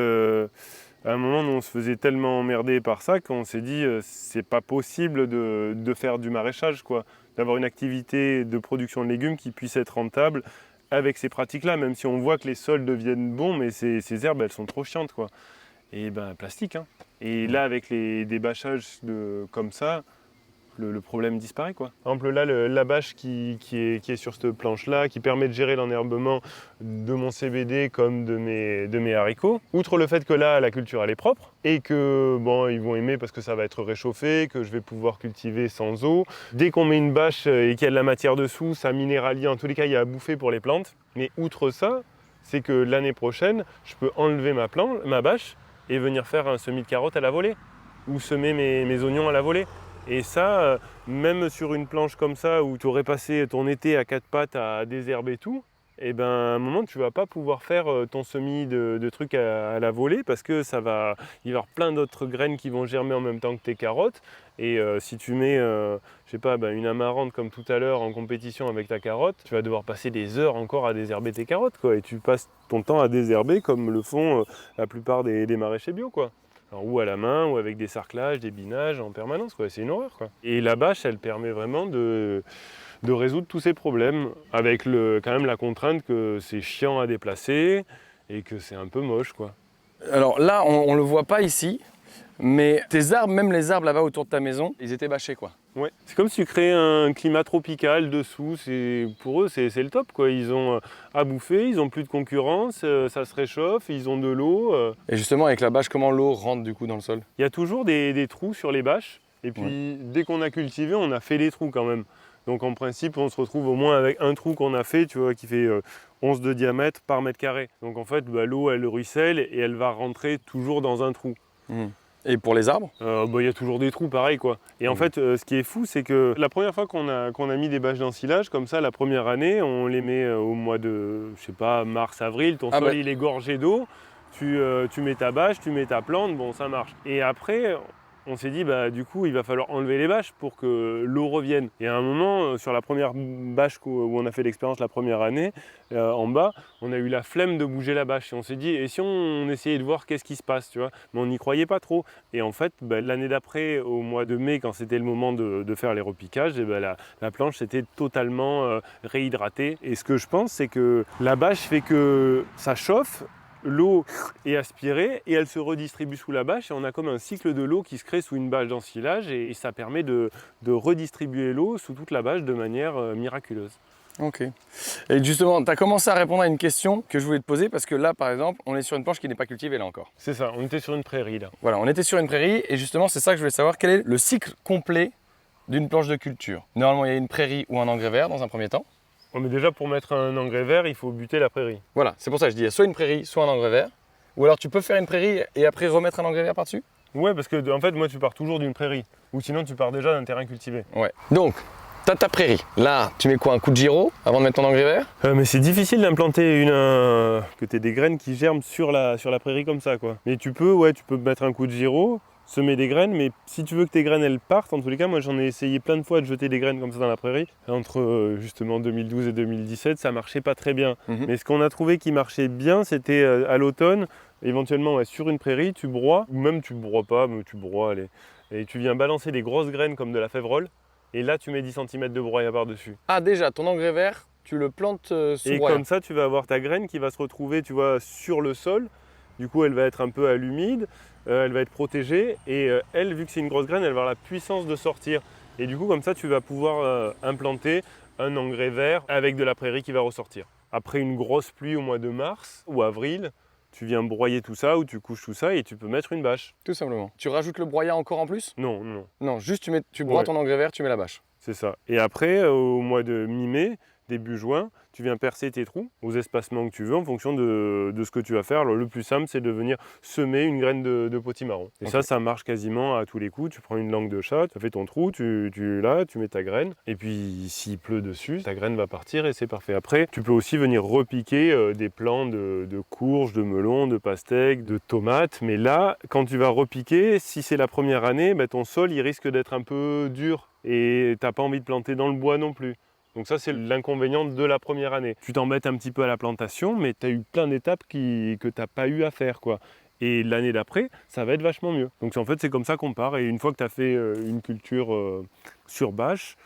à un moment, nous, on se faisait tellement emmerder par ça qu'on s'est dit c'est pas possible de faire du maraîchage, quoi. D'avoir une activité de production de légumes qui puisse être rentable avec ces pratiques-là, même si on voit que les sols deviennent bons, mais ces herbes, elles sont trop chiantes, quoi. Et plastique, hein. Et là, avec des bâchages comme ça, le problème disparaît, quoi. Par exemple, là, la bâche qui est sur cette planche-là, qui permet de gérer l'enherbement de mon CBD comme de mes haricots. Outre le fait que là, la culture, elle est propre et que, ils vont aimer parce que ça va être réchauffé, que je vais pouvoir cultiver sans eau. Dès qu'on met une bâche et qu'il y a de la matière dessous, ça minéralise. En tous les cas, il y a à bouffer pour les plantes. Mais outre ça, c'est que l'année prochaine, je peux enlever ma bâche et venir faire un semis de carottes à la volée ou semer mes oignons à la volée. Et ça, même sur une planche comme ça où tu aurais passé ton été à quatre pattes à désherber tout, à un moment tu vas pas pouvoir faire ton semis de trucs à la volée parce que il va y avoir plein d'autres graines qui vont germer en même temps que tes carottes. Et si tu mets, une amarante comme tout à l'heure en compétition avec ta carotte, tu vas devoir passer des heures encore à désherber tes carottes, quoi. Et tu passes ton temps à désherber comme le font la plupart des maraîchers bio, quoi. Alors, ou à la main, ou avec des sarclages, des binages en permanence, quoi. C'est une horreur, quoi. Et la bâche, elle permet vraiment de résoudre tous ces problèmes, avec quand même la contrainte que c'est chiant à déplacer et que c'est un peu moche, quoi. Alors là, on le voit pas ici, mais tes arbres, même les arbres là-bas autour de ta maison, ils étaient bâchés quoi. Ouais. C'est comme si tu créais un climat tropical dessous. Pour eux, c'est le top, quoi. Ils ont à bouffer, ils ont plus de concurrence, ça se réchauffe, ils ont de l'eau. Et justement, avec la bâche, comment l'eau rentre du coup dans le sol? Il y a toujours des trous sur les bâches. Et puis, dès qu'on a cultivé, on a fait les trous quand même. Donc, en principe, on se retrouve au moins avec un trou qu'on a fait, tu vois, qui fait 11 de diamètre par mètre carré. Donc, en fait, l'eau, elle ruisselle et elle va rentrer toujours dans un trou. Et pour les arbres? Y a toujours des trous, pareil, quoi. Et en fait, ce qui est fou, c'est que la première fois qu'on a mis des bâches d'ensilage, comme ça, la première année, on les met au mois de, je sais pas, mars, avril, ton sol, il est gorgé d'eau, tu mets ta bâche, tu mets ta plante, bon, ça marche. Et après, on s'est dit, du coup, il va falloir enlever les bâches pour que l'eau revienne. Et à un moment, sur la première bâche où on a fait l'expérience la première année, en bas, on a eu la flemme de bouger la bâche. Et on s'est dit, et si on essayait de voir qu'est-ce qui se passe, tu vois? Mais on n'y croyait pas trop. Et en fait, l'année d'après, au mois de mai, quand c'était le moment de faire les repiquages, et la planche s'était totalement réhydratée. Et ce que je pense, c'est que la bâche fait que ça chauffe, l'eau est aspirée et elle se redistribue sous la bâche et on a comme un cycle de l'eau qui se crée sous une bâche d'ensilage et ça permet de redistribuer l'eau sous toute la bâche de manière miraculeuse. Ok. Et justement, tu as commencé à répondre à une question que je voulais te poser parce que là, par exemple, on est sur une planche qui n'est pas cultivée là encore. C'est ça, on était sur une prairie là. Voilà, on était sur une prairie et justement, c'est ça que je voulais savoir. Quel est le cycle complet d'une planche de culture? Normalement, il y a une prairie ou un engrais vert dans un premier temps. Mais déjà, pour mettre un engrais vert, il faut buter la prairie. Voilà, c'est pour ça que je dis, il y a soit une prairie, soit un engrais vert. Ou alors tu peux faire une prairie et après remettre un engrais vert par-dessus? Ouais, parce que en fait, moi, tu pars toujours d'une prairie. Ou sinon, tu pars déjà d'un terrain cultivé. Ouais. Donc, t'as ta prairie. Là, tu mets quoi? Un coup de gyro avant de mettre ton engrais vert? Mais c'est difficile d'implanter que tu aies des graines qui germent sur la prairie comme ça, quoi. Mais tu peux mettre un coup de gyro, semer des graines, mais si tu veux que tes graines elles partent, en tous les cas, moi j'en ai essayé plein de fois de jeter des graines comme ça dans la prairie. Entre justement 2012 et 2017, ça marchait pas très bien. Mais ce qu'on a trouvé qui marchait bien, c'était à l'automne, éventuellement sur une prairie, tu broies, ou même tu broies pas, mais tu broies, allez, et tu viens balancer des grosses graines comme de la févrole, et là tu mets 10 cm de broyat par-dessus. Ah déjà, ton engrais vert, tu le plantes sous Et broyat. comme ça, tu vas avoir ta graine qui va se retrouver, tu vois, sur le sol. Du coup, elle va être un peu à l'humide, elle va être protégée et elle, vu que c'est une grosse graine, elle va avoir la puissance de sortir. Et du coup, comme ça, tu vas pouvoir implanter un engrais vert avec de la prairie qui va ressortir. Après une grosse pluie au mois de mars ou avril, tu viens broyer tout ça ou tu couches tout ça et tu peux mettre une bâche. Tout simplement. Tu rajoutes le broyat encore en plus? Non, non. Non, juste tu broies ton engrais vert, tu mets la bâche. C'est ça. Et après, au mois de mi-mai, début juin, tu viens percer tes trous aux espacements que tu veux en fonction de ce que tu vas faire. Alors, le plus simple, c'est de venir semer une graine de potimarron. Et ça marche quasiment à tous les coups. Tu prends une langue de chat, tu fais ton trou, tu mets ta graine. Et puis, s'il pleut dessus, ta graine va partir et c'est parfait. Après, tu peux aussi venir repiquer des plants de courges, de melons, de pastèques, de tomates. Mais là, quand tu vas repiquer, si c'est la première année, ton sol, il risque d'être un peu dur. Et tu n'as pas envie de planter dans le bois non plus. Donc ça, c'est l'inconvénient de la première année. Tu t'embêtes un petit peu à la plantation, mais tu as eu plein d'étapes que tu n'as pas eu à faire, quoi. Et l'année d'après, ça va être vachement mieux. Donc en fait, c'est comme ça qu'on part. Et une fois que tu as fait une culture sur bâche,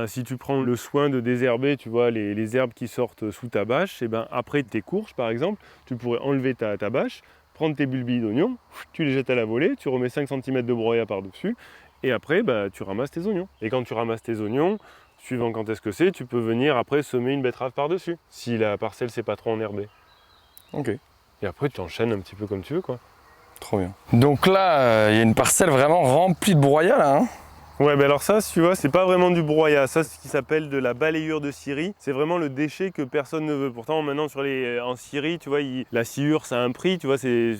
si tu prends le soin de désherber, tu vois, les herbes qui sortent sous ta bâche, après tes courges, par exemple, tu pourrais enlever ta bâche, prendre tes bulbilles d'oignons, tu les jettes à la volée, tu remets 5 cm de broyat par-dessus, et après, tu ramasses tes oignons. Et quand tu ramasses tes oignons, suivant quand est-ce que c'est, tu peux venir après semer une betterave par-dessus, si la parcelle c'est pas trop enherbée. Ok. Et après tu enchaînes un petit peu comme tu veux, quoi. Trop bien. Donc là, il y a une parcelle vraiment remplie de broyat là, hein? Ouais, alors ça, tu vois, c'est pas vraiment du broyat. Ça, c'est ce qui s'appelle de la balayure de scierie. C'est vraiment le déchet que personne ne veut. Pourtant, maintenant, en scierie, tu vois, la sciure, ça a un prix. Tu vois,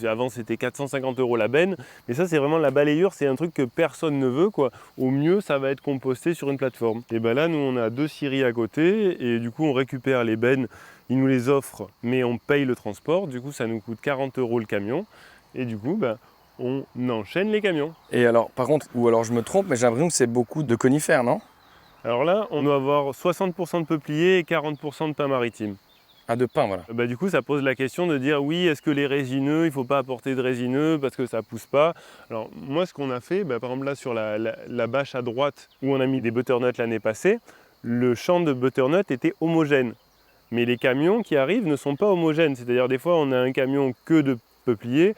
avant, c'était 450 € la benne. Mais ça, c'est vraiment la balayure. C'est un truc que personne ne veut, quoi. Au mieux, ça va être composté sur une plateforme. Et là, nous, on a 2 scieries à côté. Et du coup, on récupère les bennes. Ils nous les offrent, mais on paye le transport. Du coup, ça nous coûte 40 € le camion. Et du coup, on enchaîne les camions. Et alors, par contre, ou alors je me trompe, mais j'ai l'impression que c'est beaucoup de conifères, non? Alors là, on doit avoir 60% de peupliers et 40% de pins maritimes. Ah, de pin, voilà. Du coup, ça pose la question de dire oui, est-ce que les résineux, il ne faut pas apporter de résineux parce que ça ne pousse pas. Alors moi, ce qu'on a fait, par exemple là sur la bâche à droite où on a mis des butternuts l'année passée, le champ de butternut était homogène. Mais les camions qui arrivent ne sont pas homogènes. C'est-à-dire des fois, on a un camion que de peupliers,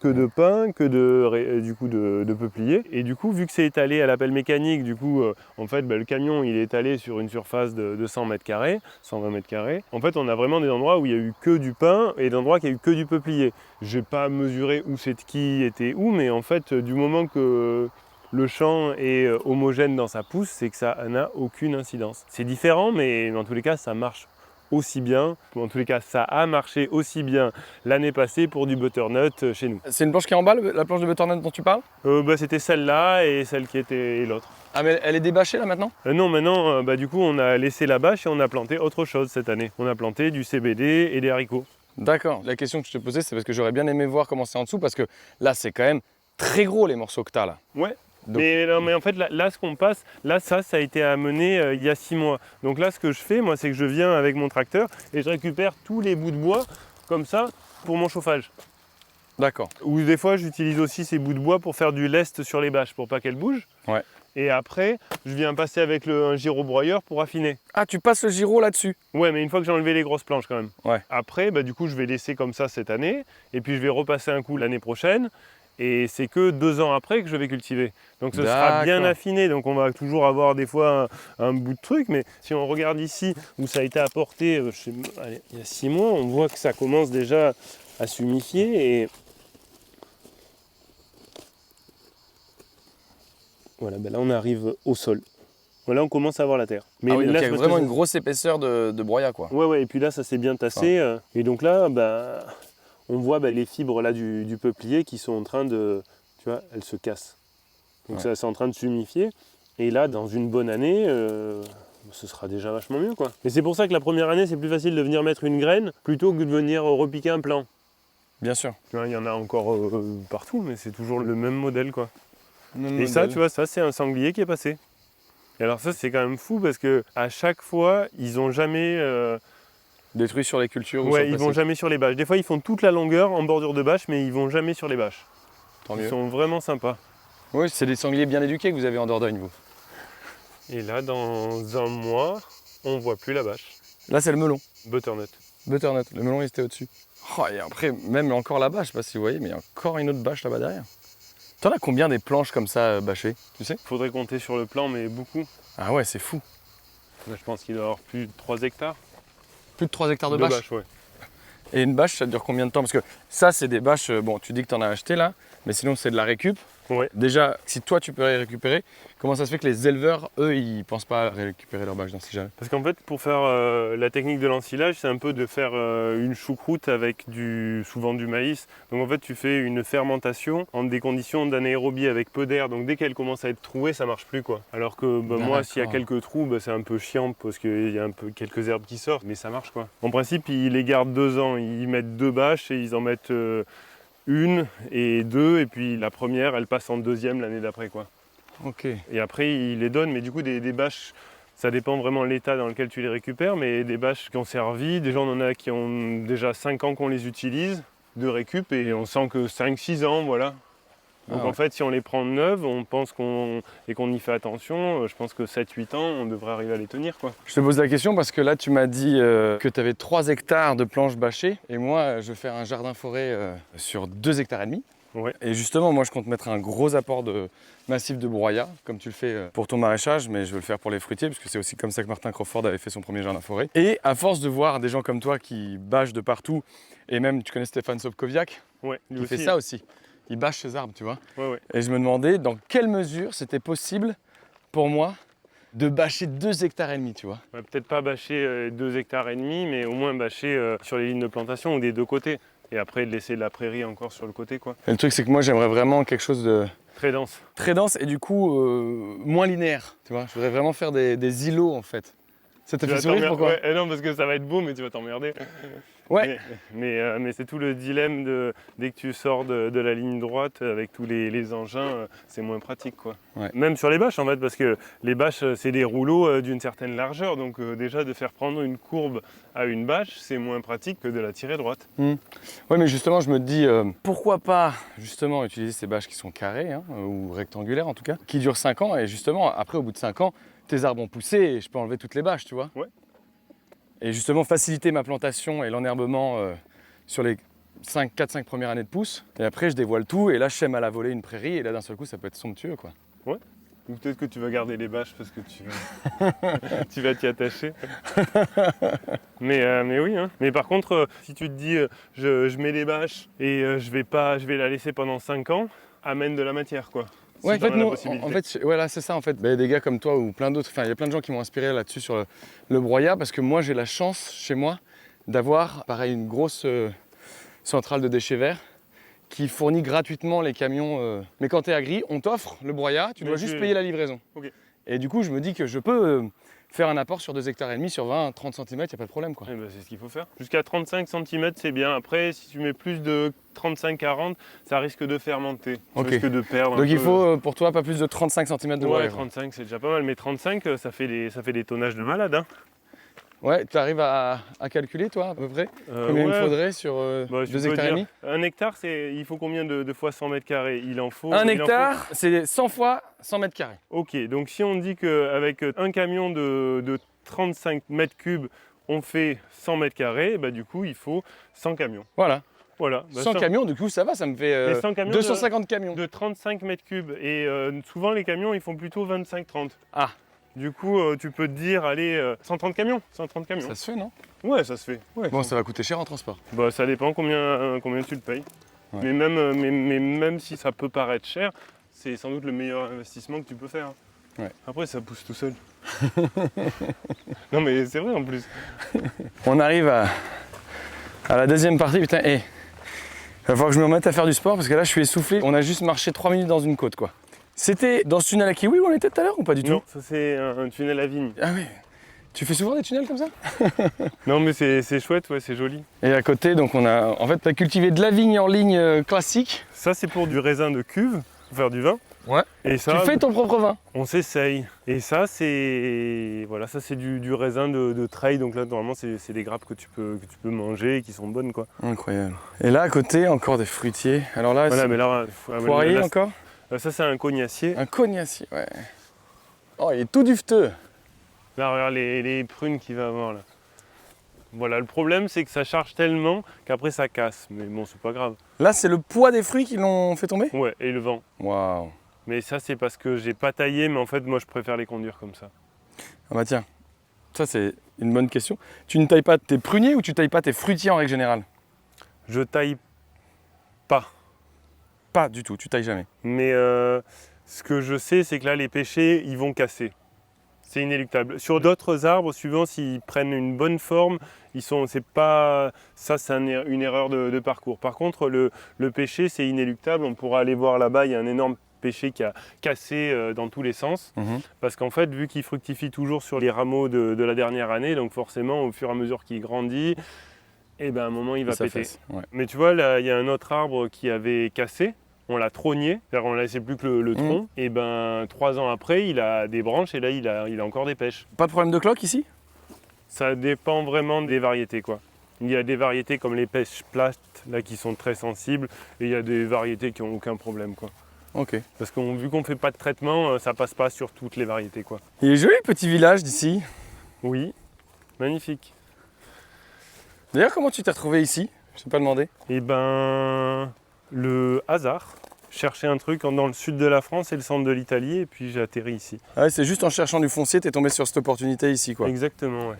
que de pin, que de peupliers. Et du coup, vu que c'est étalé à la pelle mécanique, du coup, en fait, le camion il est étalé sur une surface de 100 mètres carrés, 120 mètres carrés. En fait, on a vraiment des endroits où il y a eu que du pin et des endroits où il y a eu que du peuplier. Je n'ai pas mesuré où c'est qui était où, mais en fait, du moment que le champ est homogène dans sa pousse, c'est que ça n'a aucune incidence. C'est différent, mais dans tous les cas, ça marche aussi bien, ou en tous les cas ça a marché aussi bien l'année passée pour du butternut chez nous. C'est une planche qui est en bas, la planche de butternut dont tu parles? C'était celle-là et celle qui était l'autre. Ah, mais elle est débâchée là maintenant? Non, maintenant du coup on a laissé la bâche et on a planté autre chose cette année. On a planté du CBD et des haricots. D'accord. La question que je te posais, c'est parce que j'aurais bien aimé voir comment c'est en dessous, parce que là, c'est quand même très gros les morceaux que t'as là. Ouais. Donc- Mais en fait, là, ce qu'on passe, là, ça a été amené il y a 6 mois. Donc là, ce que je fais, moi, c'est que je viens avec mon tracteur et je récupère tous les bouts de bois, comme ça, pour mon chauffage. D'accord. Ou des fois, j'utilise aussi ces bouts de bois pour faire du lest sur les bâches, pour pas qu'elles bougent. Ouais. Et après, je viens passer avec un gyrobroyeur pour affiner. Ah, tu passes le gyro là-dessus? Ouais, mais une fois que j'ai enlevé les grosses planches quand même. Ouais. Après, du coup, je vais laisser comme ça cette année, et puis je vais repasser un coup l'année prochaine. Et c'est que 2 ans après que je vais cultiver. Donc ce sera bien D'accord. affiné, donc on va toujours avoir des fois un bout de truc, mais si on regarde ici où ça a été apporté il y a 6 mois, on voit que ça commence déjà à s'humifier. Et voilà, là on arrive au sol. Voilà, on commence à voir la terre. Ah oui, donc là, il y a c'est parce vraiment que une grosse épaisseur de broyat, quoi. Ouais, et puis là ça s'est bien tassé. Et donc là, on voit les fibres là, du peuplier qui sont en train de... Tu vois, elles se cassent. Donc Ouais. ça, c'est en train de s'humifier. Et là, dans une bonne année, ce sera déjà vachement mieux, quoi. Et c'est pour ça que la première année, c'est plus facile de venir mettre une graine plutôt que de venir repiquer un plant. Bien sûr. Tu vois, il y en a encore partout, mais c'est toujours le même modèle, quoi. Même Et ça, modèle. tu vois, ça, c'est un sanglier qui est passé. Et alors ça, c'est quand même fou parce que à chaque fois, ils n'ont jamais... Détruit sur les cultures ou sur Ouais, le ils vont plastique. jamais sur les bâches. Des fois, ils font toute la longueur en bordure de bâche, mais ils vont jamais sur les bâches. Tant Ils mieux. sont vraiment sympas. Oui, c'est des sangliers bien éduqués que vous avez en Dordogne, vous. Et là, dans un mois, on voit plus la bâche. Là, c'est le melon. Butternut. Butternut. Le melon, il était au-dessus. Oh, et après, même encore là-bas, je sais pas si vous voyez, mais il y a encore une autre bâche là-bas derrière. T'en as combien des planches comme ça bâchées, tu sais? Faudrait compter sur le plan, mais beaucoup. Ah ouais, c'est fou. Là, je pense qu'il doit y avoir plus de 3 hectares. Plus de 3 hectares de bâches. Ouais. Et une bâche, ça dure combien de temps? Parce que ça, c'est des bâches, bon, tu dis que tu en as acheté là, mais sinon, c'est de la récup. Ouais. Déjà, si toi, tu peux les récupérer, comment ça se fait que les éleveurs, eux, ils pensent pas à récupérer leurs bâches dans ces jamais? Parce qu'en fait, pour faire la technique de l'ensilage, c'est un peu de faire une choucroute avec souvent du maïs. Donc en fait, tu fais une fermentation en des conditions d'anaérobie avec peu d'air. Donc dès qu'elle commence à être trouée, ça marche plus, quoi. Alors que moi, s'il y a quelques trous, c'est un peu chiant parce qu'il y a un peu quelques herbes qui sortent, mais ça marche, quoi. En principe, ils les gardent 2 ans. Ils mettent 2 bâches et ils en mettent 1 et 2, et puis la première, elle passe en 2e l'année d'après, quoi. Ok. Et après, ils les donnent, mais du coup, des bâches, ça dépend vraiment de l'état dans lequel tu les récupères, mais des bâches qui ont servi, déjà on en a qui ont déjà 5 ans qu'on les utilise, de récup, et on sent que 5-6 ans, voilà. Donc Ah ouais. en fait, si on les prend neuves, on pense qu'on y fait attention, je pense que 7-8 ans, on devrait arriver à les tenir, quoi. Je te pose la question parce que là, tu m'as dit que tu avais 3 hectares de planches bâchées, et moi, je vais faire un jardin-forêt sur 2 hectares et demi. Ouais. Et justement, moi, je compte mettre un gros apport de massif de broyat, comme tu le fais pour ton maraîchage, mais je veux le faire pour les fruitiers, parce que c'est aussi comme ça que Martin Crawford avait fait son premier jardin-forêt. Et à force de voir des gens comme toi qui bâchent de partout, et même, tu connais Stéphane Sobkowiak, Ouais, lui qui aussi. fait ça aussi. Il bâche ses arbres, tu vois. Ouais. Et je me demandais dans quelle mesure c'était possible pour moi de bâcher 2 hectares et demi, tu vois. Ouais, peut-être pas bâcher 2 hectares et demi, mais au moins bâcher sur les lignes de plantation ou des 2 côtés. Et après, laisser de la prairie encore sur le côté, quoi. Et le truc, c'est que moi, j'aimerais vraiment quelque chose de Très dense. très dense et du coup moins linéaire, tu vois. Je voudrais vraiment faire des îlots, en fait. Ça te Tu fait vas sourire, t'emmerder. pourquoi? Ouais, non, parce que ça va être beau, mais tu vas t'emmerder. Ouais. Mais c'est tout le dilemme dès que tu sors de la ligne droite avec tous les engins, c'est moins pratique quoi. Ouais. Même sur les bâches en fait, parce que les bâches c'est des rouleaux d'une certaine largeur, donc déjà de faire prendre une courbe à une bâche, c'est moins pratique que de la tirer droite. Ouais, mais justement, je me dis, pourquoi pas justement utiliser ces bâches qui sont carrées, hein, ou rectangulaires en tout cas, qui durent 5 ans, et justement, après, au bout de 5 ans, tes arbres ont poussé et je peux enlever toutes les bâches, tu vois. Ouais. Et justement, faciliter ma plantation et l'enherbement sur les 4-5 premières années de pousse. Et après, je dévoile tout, et là, je sème à la volée une prairie, et là, d'un seul coup, ça peut être somptueux, quoi. Ou peut-être que tu vas garder les bâches parce que tu vas t'y attacher. Mais oui, hein. Mais par contre, si tu te dis je mets les bâches et je vais la laisser pendant 5 ans, amène de la matière quoi. Ouais, Si en fait, t'en as la nous, possibilité. en fait, voilà, c'est ça en fait. Des gars comme toi ou plein d'autres, enfin, il y a plein de gens qui m'ont inspiré là-dessus sur le broyat, parce que moi, j'ai la chance chez moi d'avoir, pareil, une grosse centrale de déchets verts qui fournit gratuitement les camions. Mais quand tu es agri, on t'offre le broyat, tu dois juste payer la livraison. Ok. Et du coup, je me dis que je peux faire un apport sur 2,5 hectares sur 20-30 cm, il n'y a pas de problème, quoi. Eh ben, c'est ce qu'il faut faire. Jusqu'à 35 cm, c'est bien. Après, si tu mets plus de 35-40, ça risque de fermenter. Ok. Tu risques de perdre. Donc un il peu. faut pour toi pas plus de 35 cm de Ouais, broyat. 35, c'est déjà pas mal. Mais 35, ça fait des tonnages de malade. Hein. Ouais, tu arrives à calculer toi à peu près combien il Ouais. faudrait sur Bah, tu 2 peux hectares et dire, demi? 1 hectare, il faut combien de fois 100 mètres carrés? Il en faut. 1 il en faut- hectare, c'est 100 fois 100 mètres carrés. Ok, donc si on dit qu'avec un camion de 35 mètres cubes, on fait 100 mètres carrés, bah, du coup, il faut 100 camions. Voilà. Voilà. Bah, 100 camions, du coup, ça va, ça me fait Et 100 camions 250 camions. de 35 mètres cubes. Et souvent, les camions, ils font plutôt 25-30. Ah, Du coup, tu peux te dire, allez, 130 camions. 130 camions. ça se fait, non? Ouais, ça se fait. Ouais, Bon, ça va coûter cher en transport. Bah, ça dépend combien tu le payes. Ouais. Mais même si ça peut paraître cher, c'est sans doute le meilleur investissement que tu peux faire. Ouais. Après, ça pousse tout seul. Non, mais c'est vrai en plus. On arrive à la deuxième partie. Putain, il va falloir que je me remette à faire du sport parce que là, je suis essoufflé. On a juste marché 3 minutes dans une côte, quoi. C'était dans ce tunnel à kiwi où on était tout à l'heure ou pas du tout? Non, ça c'est un tunnel à vigne. Ah oui. Tu fais souvent des tunnels comme ça? Non, mais c'est chouette, ouais, c'est joli. Et à côté, donc on a en fait cultivé de la vigne en ligne classique. Ça, c'est pour du raisin de cuve, pour faire du vin. Ouais. Et ça, Tu fais ton propre vin. on s'essaye. Et ça, c'est du raisin de treille. Donc là, normalement, c'est des grappes que tu peux manger et qui sont bonnes, quoi. Incroyable. Et là à côté, encore des fruitiers. Alors là, Voilà, c'est mais là, poirier là, encore. ça, c'est un cognacier. Un cognacier, ouais. Oh, il est tout dufteux. Là, regarde les prunes qu'il va avoir là. Voilà, le problème c'est que ça charge tellement qu'après ça casse. Mais bon, c'est pas grave. Là, c'est le poids des fruits qui l'ont fait tomber? Ouais, et le vent. Waouh. Mais ça, c'est parce que j'ai pas taillé, mais en fait, moi, je préfère les conduire comme ça. Ah bah tiens, ça c'est une bonne question. Tu ne tailles pas tes pruniers ou tu tailles pas tes fruitiers en règle générale? Je taille pas. Pas du tout, tu tailles jamais. Mais ce que je sais, c'est que là, les pêchers, ils vont casser. C'est inéluctable. Sur d'autres arbres, suivant s'ils prennent une bonne forme, c'est pas, ça c'est une erreur de parcours. Par contre, le pêcher, c'est inéluctable. On pourra aller voir là-bas, il y a un énorme pêcher qui a cassé dans tous les sens. Parce qu'en fait, vu qu'il fructifie toujours sur les rameaux de la dernière année, donc forcément, au fur et à mesure qu'il grandit, et ben, à un moment, il va péter. Ouais. Mais tu vois, là, il y a un autre arbre qui avait cassé. On l'a trogné, c'est-à-dire on ne laissait plus que le tronc. Et ben 3 ans après, il a des branches et là il a encore des pêches. Pas de problème de cloque ici? Ça dépend vraiment des variétés, quoi. Il y a des variétés comme les pêches plates là qui sont très sensibles et il y a des variétés qui n'ont aucun problème, quoi. Ok. Parce que vu qu'on ne fait pas de traitement, ça passe pas sur toutes les variétés, quoi. Il est joli le petit village d'ici. Oui, magnifique. D'ailleurs, comment tu t'es retrouvé ici? Je t'ai pas demandé. Et ben le hasard. Chercher un truc dans le sud de la France et le centre de l'Italie et puis j'ai atterri ici. Ah ouais, c'est juste en cherchant du foncier, t'es tombé sur cette opportunité ici, quoi. Exactement, ouais.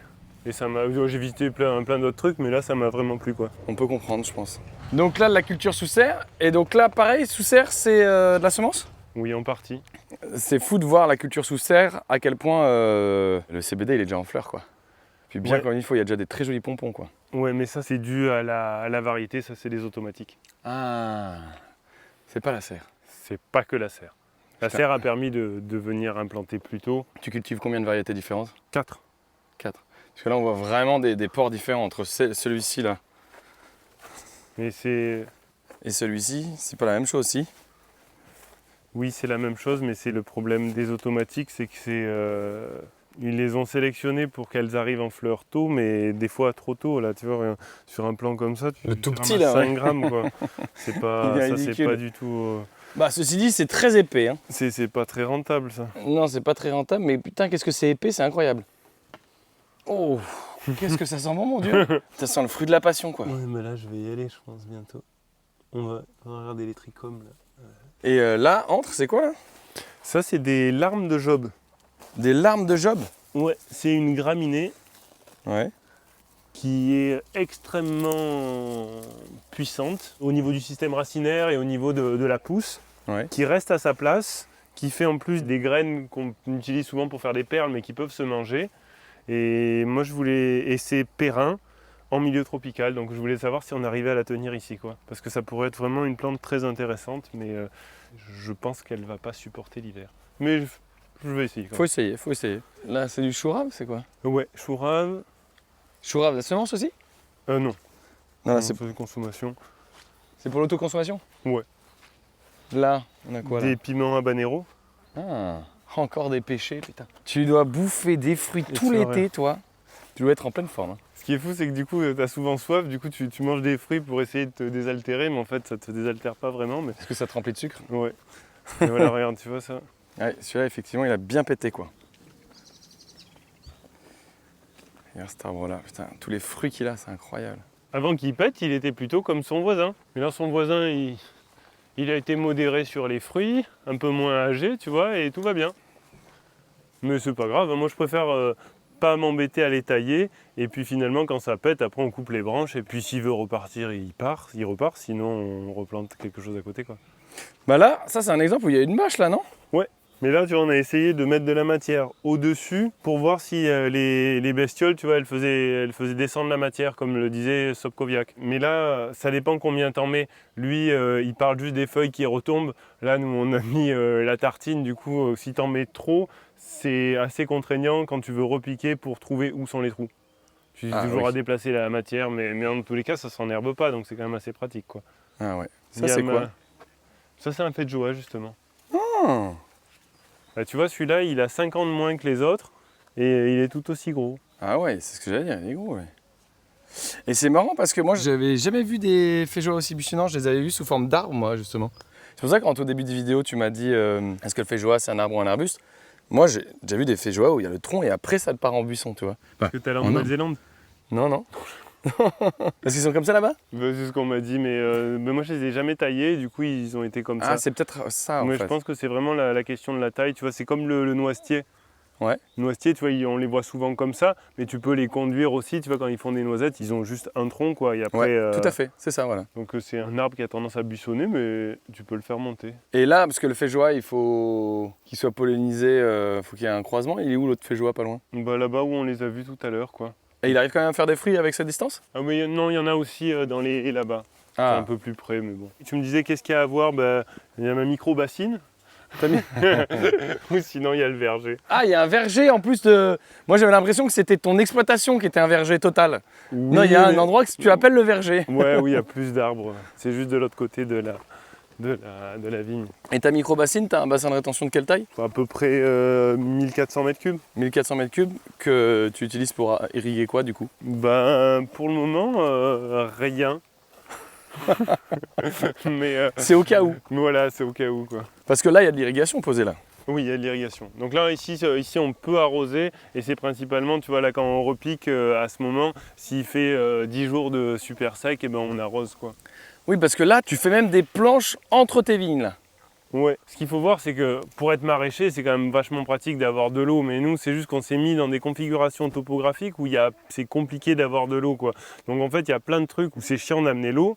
Et j'ai visité plein d'autres trucs, mais là ça m'a vraiment plu, quoi. On peut comprendre, je pense. Donc là, de la culture sous serre. Et donc là, pareil, sous serre, c'est de la semence? Oui, en partie. C'est fou de voir la culture sous serre, à quel point le CBD il est déjà en fleurs, quoi. Puis bien Ouais. comme il faut, il y a déjà des très jolis pompons, quoi. Ouais, mais ça c'est dû à la variété, ça c'est des automatiques. Ah, c'est pas la serre. C'est pas que la serre. La Putain. serre a permis de venir implanter plus tôt. Tu cultives combien de variétés différentes? 4. 4. Parce que là, on voit vraiment des ports différents entre celui-ci là Mais c'est... Et celui-ci, c'est pas la même chose aussi. Oui, c'est la même chose, mais c'est le problème des automatiques, c'est que ils les ont sélectionnées pour qu'elles arrivent en fleurs tôt, mais des fois trop tôt. Là, tu vois, sur un plan comme ça, Le tout tu petit, ramasses là, 5 ouais. grammes, quoi. C'est pas, Il est ça, c'est ridicule. pas du tout... Bah, ceci dit, c'est très épais. Hein. c'est pas très rentable, ça. Non, c'est pas très rentable, mais putain, qu'est-ce que c'est épais, c'est incroyable. Oh, qu'est-ce que ça sent bon, mon Dieu. Ça sent le fruit de la passion, quoi. Ouais, mais là, je vais y aller, je pense, bientôt. On va regarder les trichomes, là. Et là, c'est quoi, là? Ça, c'est des larmes de Job. Des larmes de Job? Ouais, c'est une graminée Ouais. qui est extrêmement puissante au niveau du système racinaire et au niveau de la pousse, Ouais. qui reste à sa place, qui fait en plus des graines qu'on utilise souvent pour faire des perles, mais qui peuvent se manger. Et moi, et c'est périn en milieu tropical, donc je voulais savoir si on arrivait à la tenir ici, quoi. Parce que ça pourrait être vraiment une plante très intéressante, mais je pense qu'elle ne va pas supporter l'hiver. Mais je vais essayer. Faut essayer, faut essayer. Là, c'est du chou rave, c'est quoi? Ouais, chou rave. Chou rave, la semence aussi? Non. Non, là, C'est pour une consommation. c'est pour l'autoconsommation? Ouais. Là, on a quoi, là? Des piments habanero. Ah, encore des pêchés, putain. Tu dois bouffer des fruits tout c'est l'été, vrai. toi. Tu dois être en pleine forme. Hein. Ce qui est fou, c'est que du coup, tu as souvent soif, du coup, tu manges des fruits pour essayer de te désaltérer, mais en fait, ça te désaltère pas vraiment. Mais... Est-ce que ça te remplit de sucre? Ouais. Et voilà, regarde, tu vois ça. Ouais, celui-là, effectivement, il a bien pété, quoi. Regarde cet arbre-là, putain, tous les fruits qu'il a, c'est incroyable. Avant qu'il pète, il était plutôt comme son voisin. Mais là, son voisin, il a été modéré sur les fruits, un peu moins âgé, tu vois, et tout va bien. Mais c'est pas grave, moi je préfère pas m'embêter à les tailler, et puis finalement quand ça pète, après on coupe les branches, et puis s'il veut repartir, il repart, sinon on replante quelque chose à côté, quoi. Bah là, ça c'est un exemple où il y a une bâche là, non? Ouais, mais là tu vois, on a essayé de mettre de la matière au-dessus pour voir si les bestioles, tu vois, elles faisaient descendre la matière, comme le disait Sobkowiak. Mais là, ça dépend combien t'en mets. Lui, il parle juste des feuilles qui retombent. Là, nous, on a mis la tartine, du coup, si t'en mets trop, c'est assez contraignant quand tu veux repiquer pour trouver où sont les trous. Tu as toujours oui. à déplacer la matière, mais en tous les cas, ça s'enherbe pas, donc c'est quand même assez pratique, quoi. Ah ouais. Ça c'est quoi? Ça, c'est un fait de joie, justement. Oh. Là, tu vois, celui-là, il a 5 ans de moins que les autres, et il est tout aussi gros. Ah ouais, c'est ce que j'allais dire, il est gros, ouais. Et c'est marrant parce que moi, j'avais jamais vu des feijoas aussi buissonnants, je les avais vus sous forme d'arbre, moi, justement. C'est pour ça qu'en tout début de vidéo, tu m'as dit est-ce que le feijoa c'est un arbre ou un arbuste? Moi, j'ai déjà vu des feijoas où il y a le tronc et après ça te part en buisson, tu vois. Parce que t'es allé en Oh non. Nouvelle-Zélande. Non, non. Parce qu'ils sont comme ça là-bas? Bah, c'est ce qu'on m'a dit, mais moi je les ai jamais taillés, du coup ils ont été comme ça. Ah, c'est peut-être ça en Mais fait. je pense que c'est vraiment la question de la taille, tu vois, c'est comme le noisetier. Ouais. Le noisetier, tu vois, on les voit souvent comme ça, mais tu peux les conduire aussi, tu vois, quand ils font des noisettes, ils ont juste un tronc, quoi, et après... Ouais, tout à fait, c'est ça, voilà. Donc c'est un arbre qui a tendance à buissonner, mais tu peux le faire monter. Et là, parce que le feijoa, il faut qu'il soit pollinisé, faut qu'il y ait un croisement. Il est où l'autre feijoa, pas loin? Bah là-bas où on les a vus tout à l'heure, quoi. Et il arrive quand même à faire des fruits avec cette distance? Ah mais non, il y en a aussi dans les là-bas. C'est un Ah, peu plus près, mais bon. Tu me disais qu'est-ce qu'il y a à voir? Bah, il y a ma micro-bassine. t'as mis... Ou sinon il y a le verger. Ah, il y a un verger en plus de... Moi, j'avais l'impression que c'était ton exploitation qui était un verger total. Oui, Non, il y a un mais- endroit que tu appelles le verger. Ouais, oui, il y a plus d'arbres. C'est juste de l'autre côté de la vigne. Et ta micro-bassine, t'as un bassin de rétention de quelle taille? À peu près 1400 mètres cubes. 1400 mètres cubes que tu utilises pour irriguer quoi du coup? Ben, pour le moment, rien. mais C'est au cas où. voilà, c'est au cas où, quoi. Parce que là, il y a de l'irrigation posée là. Oui, il y a de l'irrigation. Donc là, ici, on peut arroser, et c'est principalement, tu vois, là, quand on repique à ce moment, s'il fait 10 jours de super sec, et ben on arrose, quoi. Oui, parce que là, tu fais même des planches entre tes vignes là. Ouais. Ce qu'il faut voir, c'est que pour être maraîcher, c'est quand même vachement pratique d'avoir de l'eau. Mais nous, c'est juste qu'on s'est mis dans des configurations topographiques où c'est compliqué d'avoir de l'eau, quoi. Donc en fait, il y a plein de trucs où c'est chiant d'amener l'eau.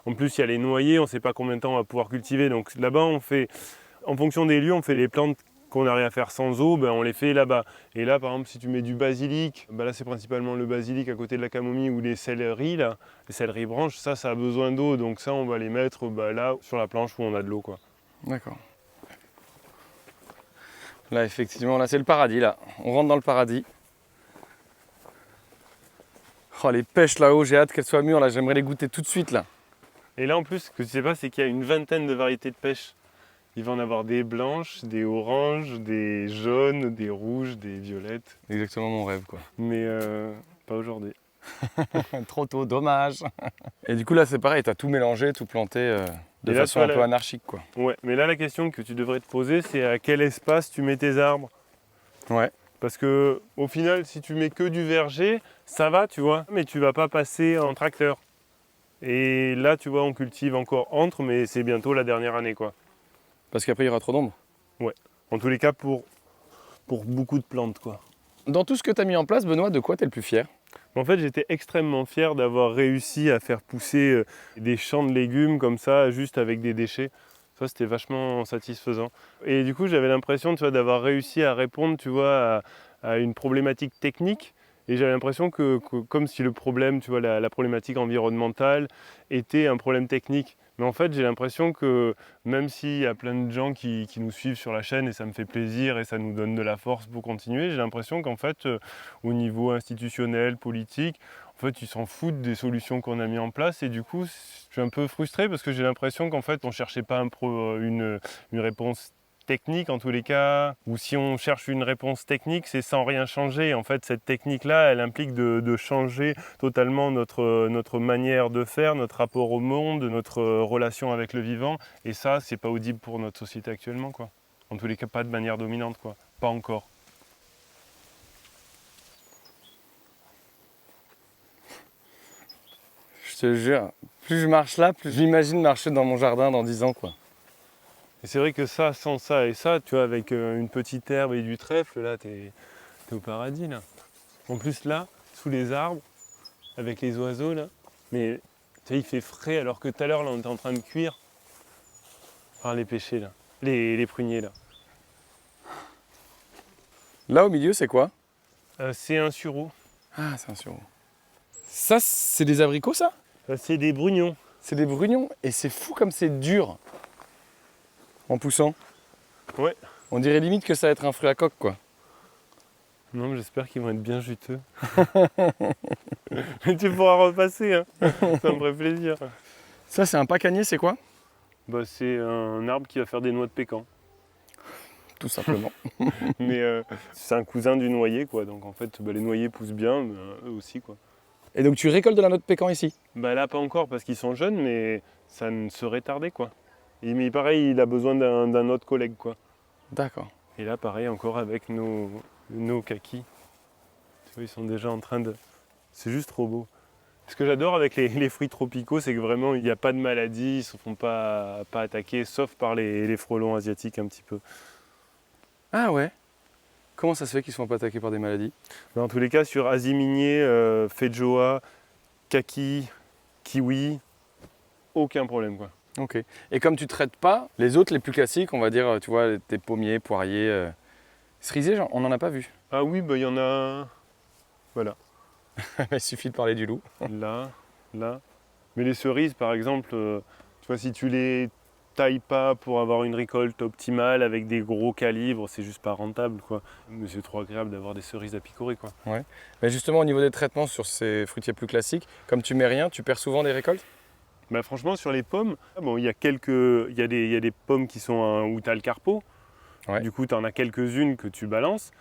En plus, il y a les noyers, on ne sait pas combien de temps on va pouvoir cultiver. Donc là-bas, on fait, en fonction des lieux, on fait les plantes qu'on arrive à faire sans eau, ben on les fait là-bas. Et là, par exemple, si tu mets du basilic, ben là, c'est principalement le basilic à côté de la camomille ou les céleris, là, les céleris branches, ça a besoin d'eau. Donc ça, on va les mettre là, sur la planche où on a de l'eau, quoi. D'accord. Là, effectivement, là, c'est le paradis, là. On rentre dans le paradis. Oh, les pêches là-haut, j'ai hâte qu'elles soient mûres, là. J'aimerais les goûter tout de suite, là. Et là, en plus, ce que tu sais pas, c'est qu'il y a une vingtaine de variétés de pêche. Il va en avoir des blanches, des oranges, des jaunes, des rouges, des violettes. Exactement mon rêve, quoi. Mais pas aujourd'hui. Trop tôt, dommage. Et du coup, là, c'est pareil, t'as tout mélangé, tout planté de Et là, façon tu un vois, peu là- anarchique, quoi. Ouais, mais là, la question que tu devrais te poser, c'est à quel espace tu mets tes arbres. Ouais. Parce que au final, si tu mets que du verger, ça va, tu vois, mais tu vas pas passer en tracteur. Et là, tu vois, on cultive encore entre, mais c'est bientôt la dernière année, quoi. Parce qu'après, il y aura trop d'ombre. En tous les cas, pour beaucoup de plantes, quoi. Dans tout ce que t'as mis en place, Benoît, de quoi t'es le plus fier? En fait, j'étais extrêmement fier d'avoir réussi à faire pousser des champs de légumes comme ça, juste avec des déchets. Ça, c'était vachement satisfaisant. Et du coup, j'avais l'impression, tu vois, d'avoir réussi à répondre, tu vois, à une problématique technique. Et j'avais l'impression que comme si le problème, tu vois, la problématique environnementale était un problème technique. Mais en fait, j'ai l'impression que même s'il y a plein de gens qui nous suivent sur la chaîne et ça me fait plaisir et ça nous donne de la force pour continuer, j'ai l'impression qu'en fait, au niveau institutionnel, politique, en fait, ils s'en foutent des solutions qu'on a mis en place. Et du coup, je suis un peu frustré parce que j'ai l'impression qu'en fait, on ne cherchait pas une réponse technique en tous les cas, ou si on cherche une réponse technique, c'est sans rien changer. En fait, cette technique-là, elle implique de changer totalement notre manière de faire, notre rapport au monde, notre relation avec le vivant. Et ça, c'est pas audible pour notre société actuellement, quoi. En tous les cas, pas de manière dominante, quoi. Pas encore. Je te jure, plus je marche là, plus j'imagine marcher dans mon jardin dans 10 ans, quoi. Et c'est vrai que ça, sans ça et ça, tu vois, avec une petite herbe et du trèfle, là, t'es au paradis, là. En plus, là, sous les arbres, avec les oiseaux, là, mais tu sais, il fait frais, alors que tout à l'heure, là, on était en train de cuire. Enfin, les pêchers, là. Les pruniers, là. Là, au milieu, c'est quoi? C'est un sureau. Ah, c'est un sureau. Ça, c'est des abricots, ça? C'est des brugnons. C'est des brugnons. Et c'est fou comme c'est dur en poussant. Ouais. On dirait limite que ça va être un fruit à coque, quoi. Non, mais j'espère qu'ils vont être bien juteux. Mais tu pourras repasser, hein. Ça me ferait plaisir. Ça, c'est un pacanier, c'est quoi? Bah, c'est un arbre qui va faire des noix de pécan. Tout simplement. Mais c'est un cousin du noyer, quoi. Donc en fait, bah, les noyers poussent bien, mais, eux aussi, quoi. Et donc, tu récoltes de la noix de pécan ici? Bah là, pas encore parce qu'ils sont jeunes, mais ça ne serait tardé, quoi. Mais pareil, il a besoin d'un autre collègue, quoi. D'accord. Et là, pareil, encore avec nos kakis. Tu vois, ils sont déjà en train de... C'est juste trop beau. Ce que j'adore avec les fruits tropicaux, c'est que vraiment, il n'y a pas de maladie, ils ne se font pas attaquer, sauf par les frelons asiatiques un petit peu. Ah ouais? Comment ça se fait qu'ils ne sont pas attaqués par des maladies? Dans tous les cas, sur Asie minier, feijoa, kaki, kiwi, aucun problème, quoi. Ok. Et comme tu traites pas, les autres, les plus classiques, on va dire, tu vois, tes pommiers, poiriers, cerisiers, genre, on n'en a pas vu. Ah oui, bah il y en a... Voilà. Il suffit de parler du loup. Là, là. Mais les cerises, par exemple, tu vois, si tu les tailles pas pour avoir une récolte optimale avec des gros calibres, c'est juste pas rentable, quoi. Mais c'est trop agréable d'avoir des cerises à picorer, quoi. Mais justement, au niveau des traitements sur ces fruitiers plus classiques, comme tu mets rien, tu perds souvent des récoltes? Bah, franchement, sur les pommes, bon, il y a des pommes qui sont où tu as le carpeau. Ouais. Du coup, tu en as quelques-unes que tu balances.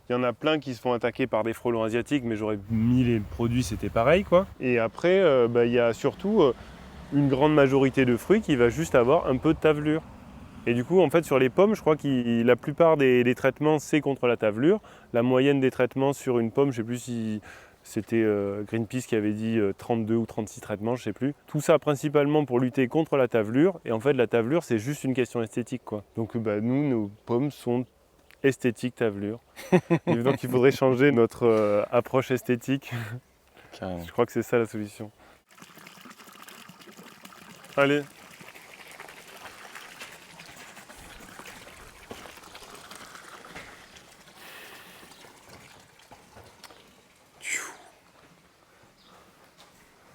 Il y en a plein qui se font attaquer par des frelons asiatiques, mais j'aurais mis les produits, c'était pareil, quoi. Et après, il y a surtout une grande majorité de fruits qui va juste avoir un peu de tavelure. Et du coup, en fait, sur les pommes, je crois que la plupart des traitements, c'est contre la tavelure. La moyenne des traitements sur une pomme, je ne sais plus si c'était Greenpeace qui avait dit 32 ou 36 traitements, je ne sais plus. Tout ça principalement pour lutter contre la tavelure. Et en fait, la tavelure, c'est juste une question esthétique, quoi. Donc nous, nos pommes sont esthétiques tavelure. Et donc il faudrait changer notre approche esthétique. Carrément. Je crois que c'est ça la solution. Allez.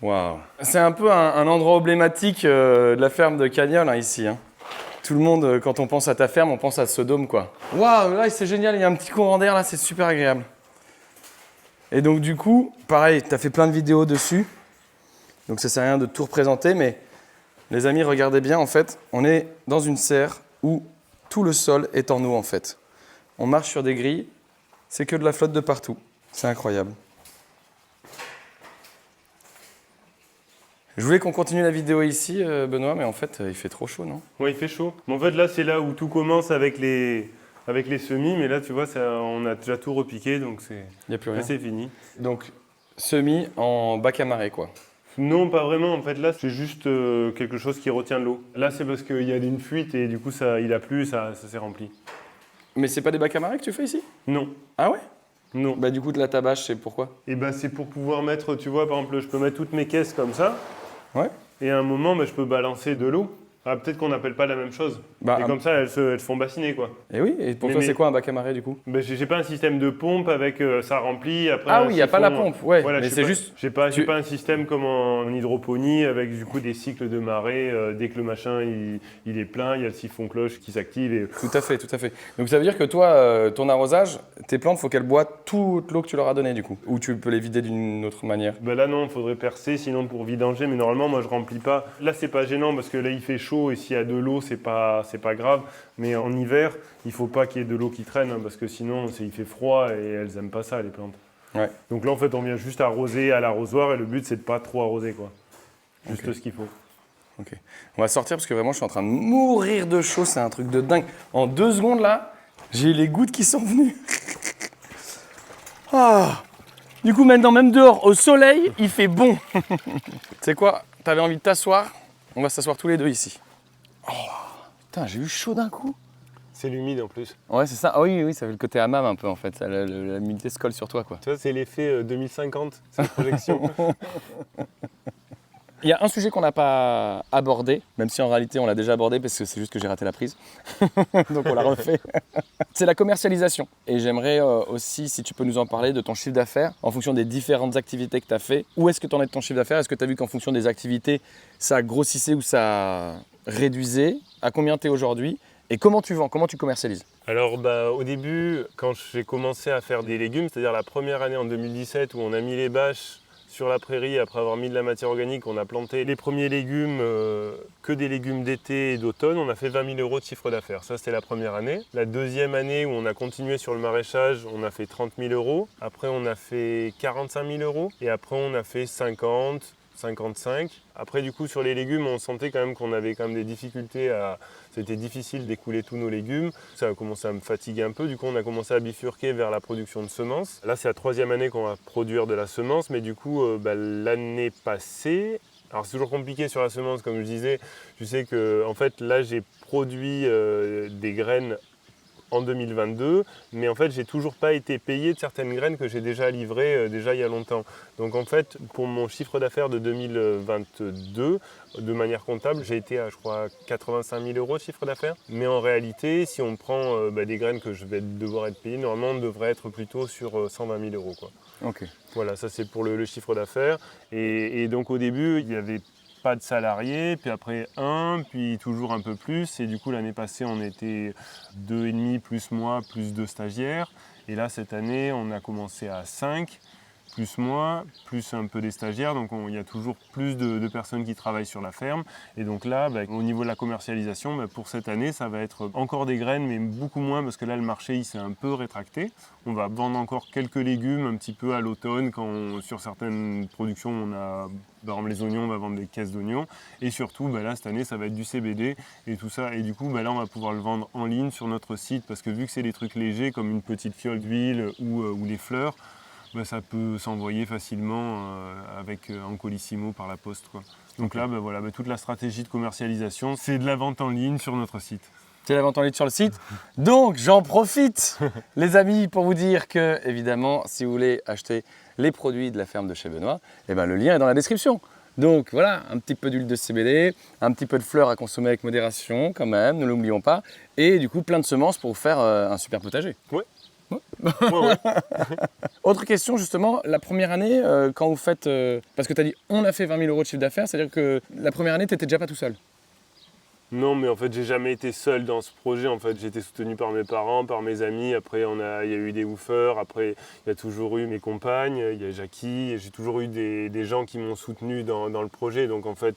Waouh. C'est un peu un endroit emblématique de la ferme de Cagnol, hein, ici. Hein. Tout le monde, quand on pense à ta ferme, on pense à ce dôme, quoi. Waouh, là, c'est génial, il y a un petit courant d'air, là, c'est super agréable. Et donc, du coup, pareil, tu as fait plein de vidéos dessus. Donc, ça sert à rien de tout représenter, mais Les amis, regardez bien, en fait, on est dans une serre où tout le sol est en eau, en fait. On marche sur des grilles, c'est que de la flotte de partout. C'est incroyable. Je voulais qu'on continue la vidéo ici, Benoît, mais en fait, il fait trop chaud, non? Ouais, il fait chaud. Mais en fait, là, c'est là où tout commence avec les semis. Mais là, tu vois, on a déjà tout repiqué, donc Il n'y a plus rien. là, c'est fini. Donc, semis en bac à marée, quoi. Non, pas vraiment. En fait, là, c'est juste quelque chose qui retient de l'eau. Là, c'est parce qu'il y a une fuite et du coup, il a plu, ça s'est rempli. Mais c'est pas des bacs à marée que tu fais ici? Non, Ah ouais? non. Bah du coup, de la tabache, c'est pourquoi? Et ben, c'est pour pouvoir mettre, tu vois, par exemple, je peux mettre toutes mes caisses comme ça. Ouais. Et à un moment, je peux balancer de l'eau. Ah, peut-être qu'on n'appelle pas la même chose. Bah, et comme ça, elles se font bassiner, quoi. Et oui, et pour toi, c'est quoi un bac à marée, du coup? J'ai pas un système de pompe avec ça remplit. Après, Ah un oui, il n'y a pas la siphon. pompe, ouais, Voilà, mais c'est juste... J'ai pas un système comme en hydroponie avec du coup des cycles de marée. Dès que le machin il est plein, il y a le siphon cloche qui s'active. Et... Tout à fait, tout à fait. Donc ça veut dire que toi, ton arrosage, tes plantes, il faut qu'elles boivent toute l'eau que tu leur as donnée, du coup. Ou tu peux les vider d'une autre manière. Ben là non, il faudrait percer sinon pour vidanger. Mais normalement, moi je remplis pas. Là c'est pas gênant parce que là il fait chaud et s'il y a de l'eau, c'est pas grave. Mais en hiver, il faut pas qu'il y ait de l'eau qui traîne parce que sinon il fait froid et elles aiment pas ça les plantes. Ouais. Donc là en fait on vient juste arroser à l'arrosoir et le but c'est de pas trop arroser quoi. Juste ce qu'il faut. Ok. On va sortir parce que vraiment je suis en train de mourir de chaud, c'est un truc de dingue. En 2 secondes là, j'ai les gouttes qui sont venues. Ah. Du coup maintenant même dehors au soleil, il fait bon. Tu sais quoi? T'avais envie de t'asseoir? On va s'asseoir tous les deux ici. Oh. Putain, j'ai eu chaud d'un coup. C'est l'humide en plus. Ouais, c'est ça. Ah oui, oui, ça fait le côté hammam un peu en fait. L'humidité se colle sur toi, quoi. Tu vois, c'est l'effet 2050, c'est la projection. Il y a un sujet qu'on n'a pas abordé, même si en réalité on l'a déjà abordé parce que c'est juste que j'ai raté la prise. Donc on l'a refait. C'est la commercialisation. Et j'aimerais aussi, si tu peux nous en parler, de ton chiffre d'affaires en fonction des différentes activités que tu as fait. Où est-ce que tu en es de ton chiffre d'affaires? Est-ce que tu as vu qu'en fonction des activités, ça grossissait ou ça réduisait? À combien tu es aujourd'hui? Et comment tu vends? Comment tu commercialises? Alors au début, quand j'ai commencé à faire des légumes, c'est-à-dire la première année en 2017 où on a mis les bâches sur la prairie, après avoir mis de la matière organique, on a planté les premiers légumes, que des légumes d'été et d'automne, on a fait 20 000 € de chiffre d'affaires. Ça, c'était la première année. La deuxième année où on a continué sur le maraîchage, on a fait 30 000 €. Après, on a fait 45 000 €. Et après, on a fait 50, 55. Après, du coup, sur les légumes, on sentait quand même qu'on avait quand même des difficultés C'était difficile d'écouler tous nos légumes. Ça a commencé à me fatiguer un peu. Du coup, on a commencé à bifurquer vers la production de semences. Là, c'est la troisième année qu'on va produire de la semence. Mais du coup, l'année passée... Alors, c'est toujours compliqué sur la semence, comme je disais. Je sais que, en fait, là, j'ai produit des graines en 2022, mais en fait j'ai toujours pas été payé de certaines graines que j'ai déjà livrées déjà il y a longtemps. Donc en fait pour mon chiffre d'affaires de 2022, de manière comptable, j'ai été à je crois 85 000 € de chiffre d'affaires. Mais en réalité, si on prend des graines que je vais devoir être payé, normalement on devrait être plutôt sur 120 000 €, quoi. Ok. Voilà, ça c'est pour le chiffre d'affaires. Et donc au début, il y avait pas de salariés, puis après un, puis toujours un peu plus. Et du coup, l'année passée, on était 2,5 plus moi, plus 2 stagiaires. Et là, cette année, on a commencé à 5, plus moi, plus un peu des stagiaires. Donc, il y a toujours plus de personnes qui travaillent sur la ferme. Et donc là, au niveau de la commercialisation, pour cette année, ça va être encore des graines, mais beaucoup moins, parce que là, le marché, il s'est un peu rétracté. On va vendre encore quelques légumes un petit peu à l'automne, quand sur certaines productions, on a, par exemple, les oignons, on va vendre des caisses d'oignons. Et surtout, là, cette année, ça va être du CBD et tout ça. Et du coup, là, on va pouvoir le vendre en ligne sur notre site, parce que vu que c'est des trucs légers, comme une petite fiole d'huile ou les fleurs, ça peut s'envoyer facilement avec un colissimo par la poste, quoi. Donc là, voilà, toute la stratégie de commercialisation, c'est de la vente en ligne sur notre site. C'est la vente en ligne sur le site. Donc j'en profite, les amis, pour vous dire que, évidemment, si vous voulez acheter les produits de la ferme de chez Benoît, le lien est dans la description. Donc voilà, un petit peu d'huile de CBD, un petit peu de fleurs à consommer avec modération quand même, ne l'oublions pas. Et du coup, plein de semences pour vous faire un super potager. Ouais. Ouais. Autre question justement, la première année, quand vous faites, parce que tu as dit on a fait 20 000 € de chiffre d'affaires, c'est-à-dire que la première année, tu n'étais déjà pas tout seul? Non, mais en fait, j'ai jamais été seul dans ce projet. En fait, j'ai été soutenu par mes parents, par mes amis. Après, il y a eu des woofers. Après, il y a toujours eu mes compagnes. Il y a Jackie. J'ai toujours eu des gens qui m'ont soutenu dans le projet. Donc, en fait,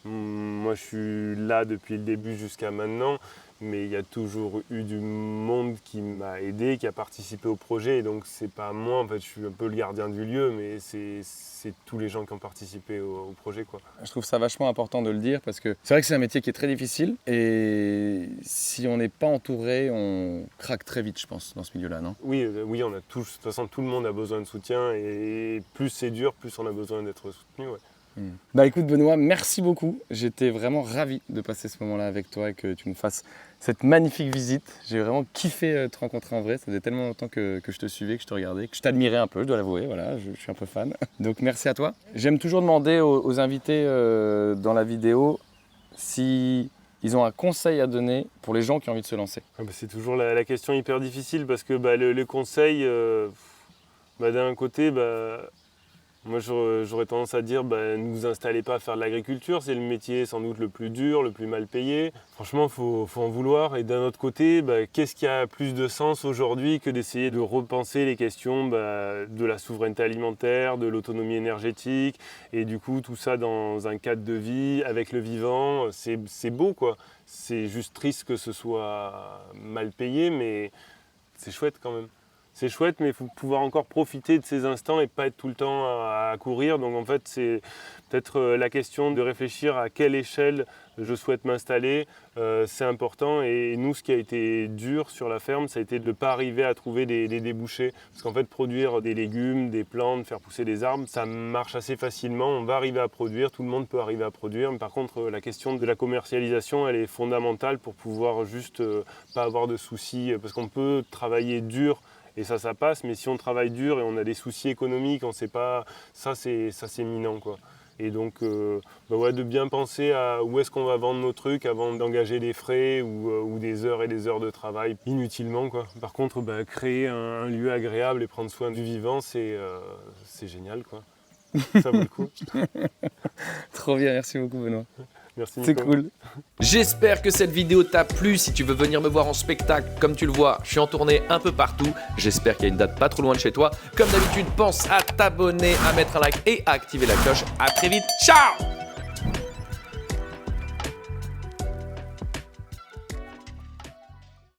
Moi, je suis là depuis le début jusqu'à maintenant, mais il y a toujours eu du monde qui m'a aidé, qui a participé au projet. Et donc, c'est pas moi, en fait, je suis un peu le gardien du lieu, mais c'est tous les gens qui ont participé au projet, quoi. Je trouve ça vachement important de le dire parce que c'est vrai que c'est un métier qui est très difficile et si on n'est pas entouré, on craque très vite, je pense, dans ce milieu-là, non? Oui, on a tous, de toute façon, tout le monde a besoin de soutien et plus c'est dur, plus on a besoin d'être soutenu. Ouais. Bah écoute Benoît, merci beaucoup. J'étais vraiment ravi de passer ce moment-là avec toi et que tu me fasses cette magnifique visite. J'ai vraiment kiffé te rencontrer en vrai. Ça faisait tellement longtemps que je te suivais, que je te regardais, que je t'admirais un peu, je dois l'avouer. Voilà, je suis un peu fan. Donc merci à toi. J'aime toujours demander aux invités dans la vidéo si ils ont un conseil à donner pour les gens qui ont envie de se lancer. C'est toujours la question hyper difficile parce que le conseil, d'un côté, moi j'aurais tendance à dire ne vous installez pas à faire de l'agriculture, c'est le métier sans doute le plus dur, le plus mal payé. Franchement, faut en vouloir. Et d'un autre côté, qu'est-ce qui a plus de sens aujourd'hui que d'essayer de repenser les questions de la souveraineté alimentaire, de l'autonomie énergétique, et du coup tout ça dans un cadre de vie avec le vivant, c'est beau quoi. C'est juste triste que ce soit mal payé, mais c'est chouette quand même. C'est chouette, mais il faut pouvoir encore profiter de ces instants et pas être tout le temps à courir. Donc en fait, c'est peut-être la question de réfléchir à quelle échelle je souhaite m'installer. C'est important. Et nous, ce qui a été dur sur la ferme, ça a été de ne pas arriver à trouver des débouchés. Parce qu'en fait, produire des légumes, des plantes, faire pousser des arbres, ça marche assez facilement. On va arriver à produire, tout le monde peut arriver à produire. Mais par contre, la question de la commercialisation, elle est fondamentale pour pouvoir juste pas avoir de soucis. Parce qu'on peut travailler dur, et ça passe, mais si on travaille dur et on a des soucis économiques, on ne sait pas, ça c'est minant quoi. Et donc de bien penser à où est-ce qu'on va vendre nos trucs avant d'engager des frais ou des heures et des heures de travail inutilement quoi. Par contre, créer un lieu agréable et prendre soin du vivant, c'est génial quoi. Ça vaut le coup. Trop bien, merci beaucoup Benoît. Merci Nico. C'est cool. J'espère que cette vidéo t'a plu. Si tu veux venir me voir en spectacle, comme tu le vois, je suis en tournée un peu partout. J'espère qu'il y a une date pas trop loin de chez toi. Comme d'habitude, pense à t'abonner, à mettre un like et à activer la cloche. À très vite, ciao!